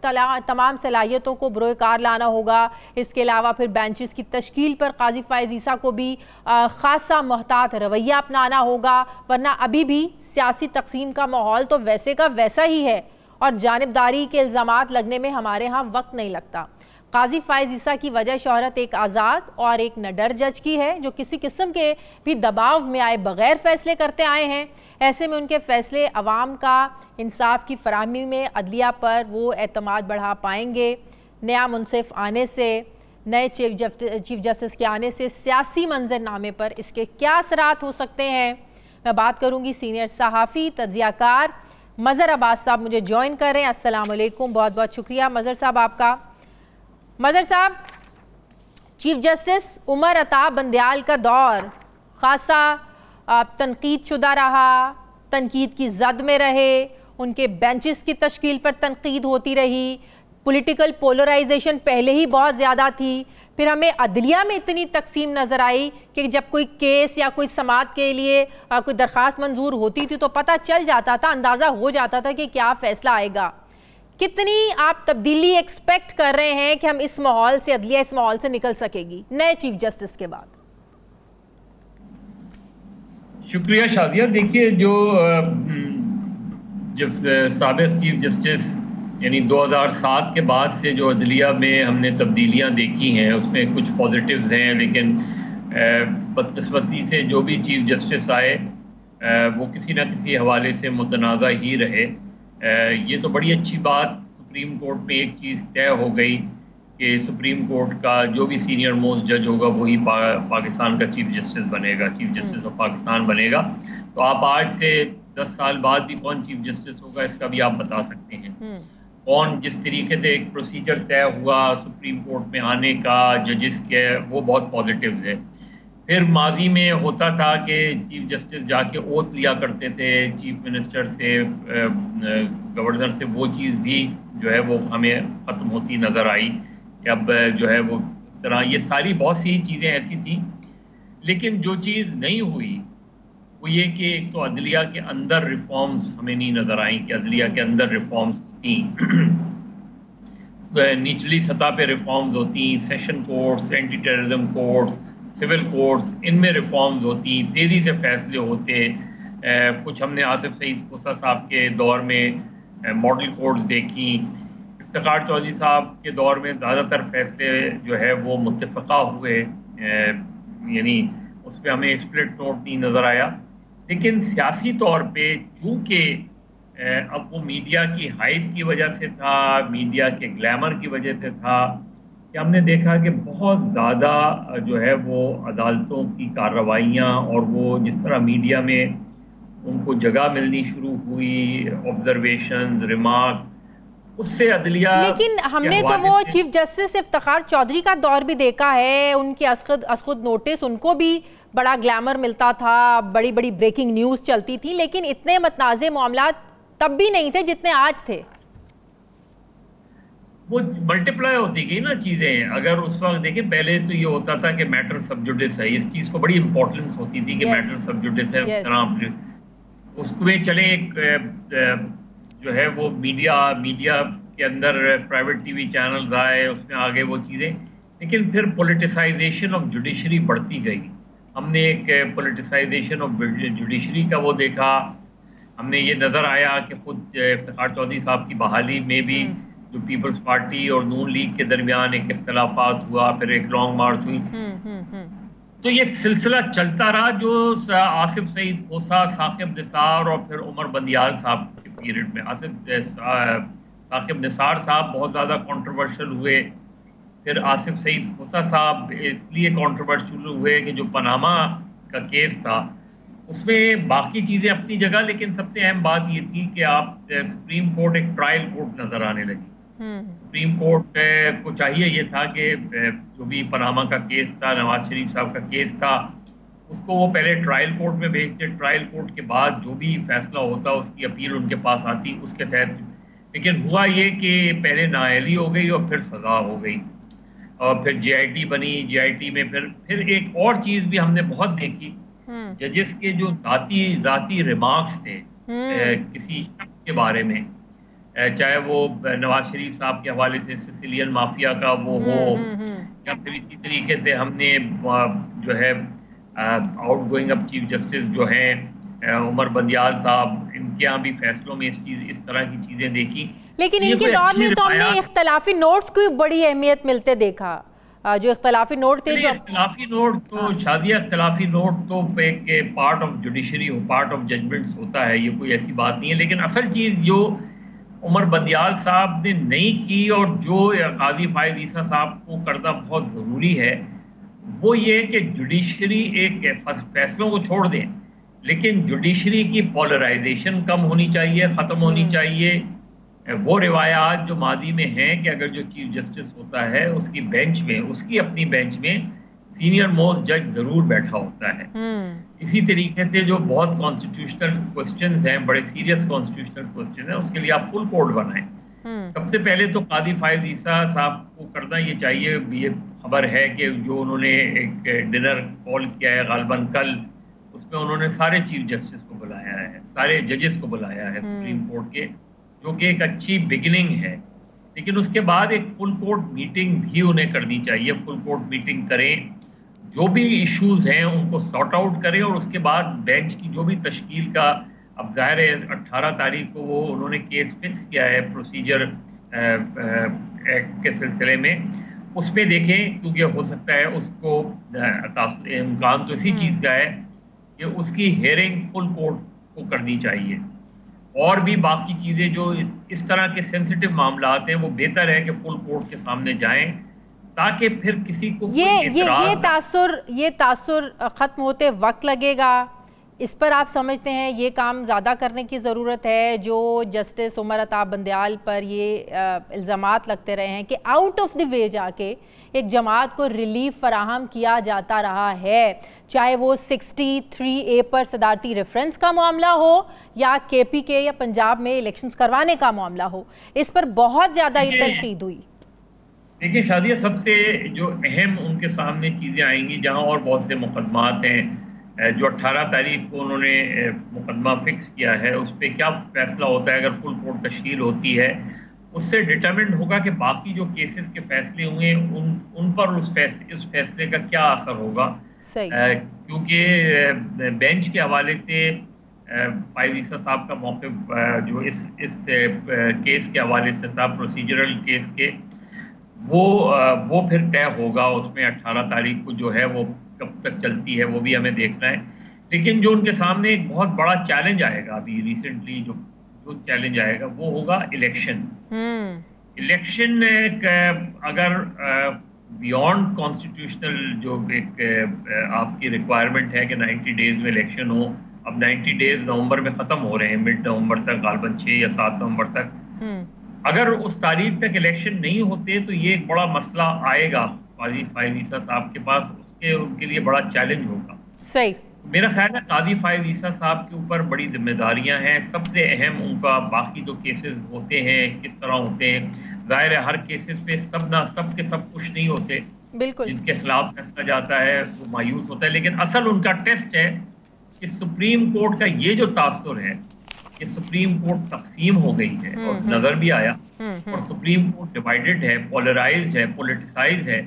तमाम सलाहियतों को बरोए कार लाना होगा। इसके अलावा फिर बेंचेस की तश्कील पर काजी फायज ईसा को भी खासा मोहतात रवैया अपनाना होगा, वरना अभी भी सियासी तकसीम का माहौल तो वैसे का वैसा ही है और जानिबदारी के इल्ज़ामात लगने में हमारे यहाँ वक्त नहीं लगता। काजी फायज ईसा की वजह शोहरत एक आज़ाद और एक नडर जज की है, जो किसी किस्म के भी दबाव में आए बगैर फैसले करते आए हैं। ऐसे में उनके फैसले अवाम का इंसाफ की फराहमी में अदलिया पर वो एतमाद बढ़ा पाएंगे। नया मुनसिफ आने से, नए चीफ जस्टिस के आने से सियासी मंजरनामे पर इसके क्या असरात हो सकते हैं, मैं बात करूँगी। सीनियर सहाफ़ी तज्ज़ियाकार मज़हर अब्बास साहब मुझे ज्वाइन कर रहे हैं। अस्सलाम वालेकुम, बहुत बहुत शुक्रिया मज़हर साहब आपका। मज़हर साहब, चीफ जस्टिस उमर अता बंदयाल का दौर खासा तनकीद शुदा रहा, तनकीद की जद में रहे, उनके बेंचेस की तश्कील पर तनकीद होती रही, पॉलिटिकल पोलराइजेशन पहले ही बहुत ज़्यादा थी। फिर हमें अदलिया में इतनी तकसीम नज़र आई कि जब कोई केस या कोई समाअत के लिए कोई दरख्वास्त मंजूर होती थी तो पता चल जाता था, अंदाज़ा हो जाता था कि क्या फ़ैसला आएगा। कितनी आप तब्दीली एक्सपेक्ट कर रहे हैं कि हम इस माहौल से, अदलिया इस माहौल से निकल सकेगी नए चीफ जस्टिस के बाद? शुक्रिया शादिया। देखिए, जब साबिक़ चीफ जस्टिस यानी 2007 के बाद से जो अदलिया में हमने तब्दीलियां देखी हैं उसमें कुछ पॉजिटिव्स हैं, लेकिन बदकिस्मती से जो भी चीफ जस्टिस आए वो किसी न किसी हवाले से मुतनाज़ा ही रहे। ये तो बड़ी अच्छी बात, सुप्रीम कोर्ट में एक चीज़ तय हो गई कि सुप्रीम कोर्ट का जो भी सीनियर मोस्ट जज होगा वही पाकिस्तान का चीफ जस्टिस बनेगा, चीफ जस्टिस ऑफ पाकिस्तान बनेगा। तो आप आज से 10 साल बाद भी कौन चीफ जस्टिस होगा इसका भी आप बता सकते हैं। कौन, जिस तरीके से एक प्रोसीजर तय हुआ सुप्रीम कोर्ट में आने का जजेस के, वो बहुत पॉजिटिव है। फिर माजी में होता था कि चीफ जस्टिस जाके ओथ लिया करते थे चीफ मिनिस्टर से, गवर्नर से, वो चीज़ भी जो है वो हमें ख़त्म होती नज़र आई। अब जो है वो इस तरह ये सारी बहुत सी चीज़ें ऐसी थी, लेकिन जो चीज़ नहीं हुई वो ये कि एक तो अदलिया के अंदर रिफॉर्म्स हमें नहीं नज़र आई कि अदलिया के अंदर रिफॉर्म्स होती, निचली सतह पे रिफॉर्म्स होती, session courts, anti terrorism courts, civil courts, इनमें रिफॉर्म्स होती, तेज़ी से फैसले होते। कुछ हमने आसिफ सईद मूसा साहब के दौर में मॉडल कोर्ट्स देखी, इफ्तिखार चौधरी साहब के दौर में ज़्यादातर फैसले जो है वो मुत्तफ़क़ा हुए, यानी उस पर हमें स्प्लिट नोट नहीं नज़र आया। लेकिन सियासी तौर पे चूँकि अब वो मीडिया की हाइप की वजह से था, मीडिया के ग्लैमर की वजह से था, कि हमने देखा कि बहुत ज़्यादा जो है वो अदालतों की कार्रवाइयाँ और वो जिस तरह मीडिया में उनको जगह मिलनी शुरू हुई, ऑब्जर्वेशन, रिमार्क्स, उससे अदलिया। लेकिन हमने तो वो चीफ जस्टिस इफ्तिखार चौधरी का दौर भी देखा है, उनकी असखुद नोटिस, उनको भी बड़ा ग्लैमर मिलता था, बड़ी बड़ी ब्रेकिंग न्यूज़ चलती थी, लेकिन इतने मतनाज़े मामला तब भी नहीं थे जितने आज थे। वो मल्टीप्लाई होती गई ना चीज़ें। अगर उस वक्त देखें, पहले तो ये होता था कि मैटर सब जुडिस है, इस चीज़ को बड़ी इंपॉर्टेंस होती थी कि मैटर सब जुडिस है। उसमें चले एक जो है वो मीडिया के अंदर प्राइवेट टीवी चैनल्स आए, उसमें आगे वो चीज़ें, लेकिन फिर पॉलिटिसाइजेशन ऑफ जुडिशरी बढ़ती गई। हमने एक पॉलिटिसाइजेशन ऑफ जुडिशरी का वो देखा। हमने ये नज़र आया कि खुद इफ्तिखार चौधरी साहब की बहाली में भी जो पीपल्स पार्टी और नून लीग के दरमियान एक इख्तलाफात हुआ, फिर एक लॉन्ग मार्च हुई। तो ये एक सिलसिला चलता रहा जो आसिफ सईद खोसा, साकिब निसार और फिर उमर बंदियाल साहब के पीरियड में। साकिब निसार साहब बहुत ज़्यादा कंट्रोवर्शियल हुए, फिर आसिफ सईद खोसा साहब इसलिए कंट्रोवर्शियल हुए कि जो पनामा का केस था उसमें बाकी चीज़ें अपनी जगह, लेकिन सबसे अहम बात ये थी कि आप सुप्रीम कोर्ट एक ट्रायल कोर्ट नज़र आने लगी। सुप्रीम कोर्ट को चाहिए ये था कि जो भी पनामा का केस था, नवाज शरीफ साहब का केस था, उसको वो पहले ट्रायल कोर्ट में भेजते, ट्रायल कोर्ट के बाद जो भी फैसला होता उसकी अपील उनके पास आती उसके तहत। लेकिन हुआ ये कि पहले नाअहली हो गई और फिर सज़ा हो गई और फिर JIT बनी। JIT में फिर एक और चीज़ भी हमने बहुत देखी, जजेस के जो जाती रिमार्क्स थे किसी शख्स के बारे में, चाहे वो नवाज शरीफ साहब के हवाले से सिसिलियन माफिया का वो हो, या फिर इसी तरीके से हमने जो है आउटगोइंग अब चीफ जस्टिस जो हैं उमर बंदियाल साहब, इनके यहाँ भी फैसलों में इस तरह की चीज़ें देखी। लेकिन इनके दौर में तो हमने इख्तलाफी नोट्स को बड़ी अहमियत मिलते देखा। जो इख्तलाफी नोट थे, जो इख्तलाफी नोट तो शादिया इख्तलाफी नोट तो एक part of judiciary, part of judgments होता है, ये कोई ऐसी बात नहीं है। लेकिन असल चीज़ जो उमर बंदियाल साहब ने नहीं की और जो काजी फायद ईसा साहब को करना बहुत ज़रूरी है, वो ये कि जुडिशरी एक फैसलों को छोड़ दें, लेकिन जुडिशरी की पोलराइजेशन कम होनी चाहिए, ख़त्म होनी चाहिए। वो रिवायात जो मादी में हैं कि अगर जो चीफ जस्टिस होता है उसकी बेंच में, उसकी अपनी बेंच में सीनियर मोस्ट जज ज़रूर बैठा होता है। इसी तरीके से जो बहुत कॉन्स्टिट्यूशनल क्वेश्चंस हैं, बड़े सीरियस कॉन्स्टिट्यूशनल क्वेश्चन हैं, उसके लिए आप फुल कोर्ट बनाएं। सबसे पहले तो कादी फायद ईसा साहब को करना ये चाहिए। ये खबर है कि जो उन्होंने एक डिनर कॉल किया है गालिबन कल, उसमें उन्होंने सारे चीफ जस्टिस को बुलाया है, सारे जजेस को बुलाया है सुप्रीम कोर्ट के, जो कि एक अच्छी बिगिनिंग है। लेकिन उसके बाद एक फुल कोर्ट मीटिंग भी उन्हें करनी चाहिए। फुल कोर्ट मीटिंग करें, जो भी इश्यूज हैं उनको सॉर्ट आउट करें, और उसके बाद बेंच की जो भी तश्कील का, अब जाहिर है 18 तारीख को वो उन्होंने केस फिक्स किया है प्रोसीजर एक्ट के सिलसिले में, उसमें देखें, क्योंकि हो सकता है उसको इम्कान तो इसी चीज़ का है कि उसकी हेयरिंग फुल कोर्ट को करनी चाहिए। और भी बाकी चीज़ें जो इस तरह के सेंसिटिव मामलात हैं, वो बेहतर है कि फुल कोर्ट के सामने जाएं, ताकि फिर किसी को ये तासुर ख़त्म होते वक्त लगेगा। इस पर आप समझते हैं ये काम ज़्यादा करने की ज़रूरत है? जो जस्टिस उमर अताब बंदियाल पर ये इल्ज़ामात लगते रहे हैं कि आउट ऑफ द वे जाके एक जमात को रिलीफ फराहम किया जाता रहा है, चाहे वो 63A पर सदारती रेफरेंस का मामला हो या KPK या पंजाब में इलेक्शंस करवाने का मामला हो, इस पर बहुत ज़्यादा तनकीद हुई। देखिए शादिया, सबसे जो अहम उनके सामने चीज़ें आएंगी, जहां और बहुत से मुकदमात हैं, जो 18 तारीख को उन्होंने मुकदमा फिक्स किया है, उस पर क्या फैसला होता है अगर फुल कोर्ट तश्कील होती है, उससे डिटरमिन होगा कि बाकी जो केसेस के फैसले हुए उन पर इस फैसले का क्या असर होगा। क्योंकि बेंच के हवाले से फायद ईसा साहब का मौक़िफ़ जो इस केस के हवाले से था, प्रोसीजरल केस के, वो फिर तय होगा। उसमें 18 तारीख को जो है वो कब तक चलती है वो भी हमें देखना है। लेकिन जो उनके सामने एक बहुत बड़ा चैलेंज आएगा, अभी रिसेंटली जो चैलेंज आएगा वो होगा इलेक्शन। इलेक्शन अगर बियॉन्ड कॉन्स्टिट्यूशनल जो एक आपकी रिक्वायरमेंट है कि 90 डेज में इलेक्शन हो, अब 90 डेज नवंबर में ख़त्म हो रहे हैं, मिड नवंबर तक, गालबन 6 या 7 नवंबर तक। अगर उस तारीख तक इलेक्शन नहीं होते तो ये एक बड़ा मसला आएगा काजी फाइज ईसा साहब के पास, उसके उनके लिए बड़ा चैलेंज होगा। सही। मेरा ख्याल है काजी फाइज ईसा साहब के ऊपर बड़ी जिम्मेदारियां हैं। सबसे अहम उनका बाकी जो केसेस होते हैं किस तरह होते हैं, जाहिर है हर केसेस पे सब के सब कुछ नहीं होते, बिल्कुल जिनके खिलाफ फैसला जाता है वो मायूस होता है। लेकिन असल उनका टेस्ट है कि सुप्रीम कोर्ट का ये जो तासुर है कि सुप्रीम कोर्ट तकसीम हो गई है और नजर भी आया और सुप्रीम कोर्ट डिवाइडेड है, पोलराइज्ड है, पॉलिटिसाइज है।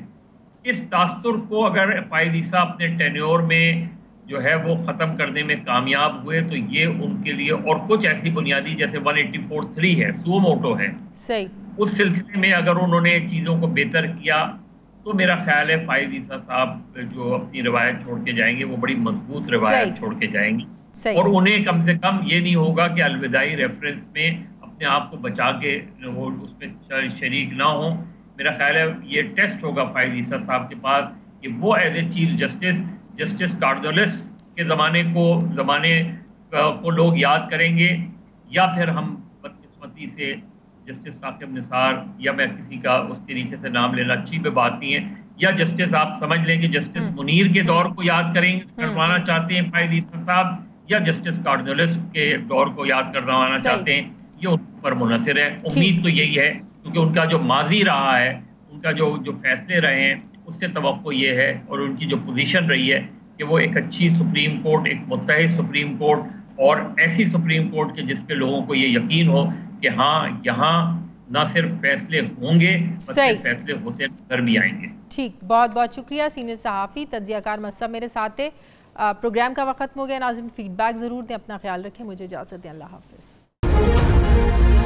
इस तासुर को अगर फाइज ईसा अपने टेन्योर में जो है वो ख़त्म करने में कामयाब हुए तो ये उनके लिए, और कुछ ऐसी बुनियादी जैसे 184(3 है, सुओ मोटो है, सही, उस सिलसिले में अगर उन्होंने चीज़ों को बेहतर किया तो मेरा ख्याल है फाइज ईसा साहब जो अपनी रिवायत छोड़ के जाएंगे वो बड़ी मजबूत रिवायत छोड़ के जाएंगी और उन्हें कम से कम ये नहीं होगा कि अलविदाई रेफरेंस में अपने आप को बचा के वो उसमें शरीक ना हो। मेरा ख्याल है ये टेस्ट होगा फाइज ईसा साहब के पास कि वो एज ए चीफ जस्टिस कार्डियोलिस के ज़माने को लोग याद करेंगे या फिर हम बदकिस्मती से जस्टिस साकिब निसार, या मैं किसी का उस तरीके से नाम लेना अच्छी पे बात नहीं है, या जस्टिस आप समझ लें कि जस्टिस मुनीर के दौर को याद करेंगे करवाना चाहते हैं फाइज ईसा साहब, या जस्टिस कार्डियोलिस के दौर को याद करवाना चाहते हैं, ये उन पर मुनहसर है। उम्मीद तो यही है क्योंकि उनका जो माजी रहा है, उनका जो फैसले रहे हैं उससे तवक्को ये है और उनकी जो पोजीशन रही है कि वो एक अच्छी सुप्रीम कोर्ट, एक मुत्तहिद सुप्रीम कोर्ट और ऐसी सुप्रीम कोर्ट के जिस पे लोगों को ये यकीन हो कि हाँ यहाँ ना सिर्फ फैसले होंगे बल्कि फैसले होते नजर भी आएंगे। ठीक, बहुत बहुत शुक्रिया। सीनियर सहाफ़ी तज्ज़ियाकार मसअब मेरे साथ थे। प्रोग्राम का वक्त हो गया नाज़रीन, फीडबैक ज़रूर दें, अपना ख्याल रखें, मुझे इजाज़त दें, अल्लाह हाफ़िज़।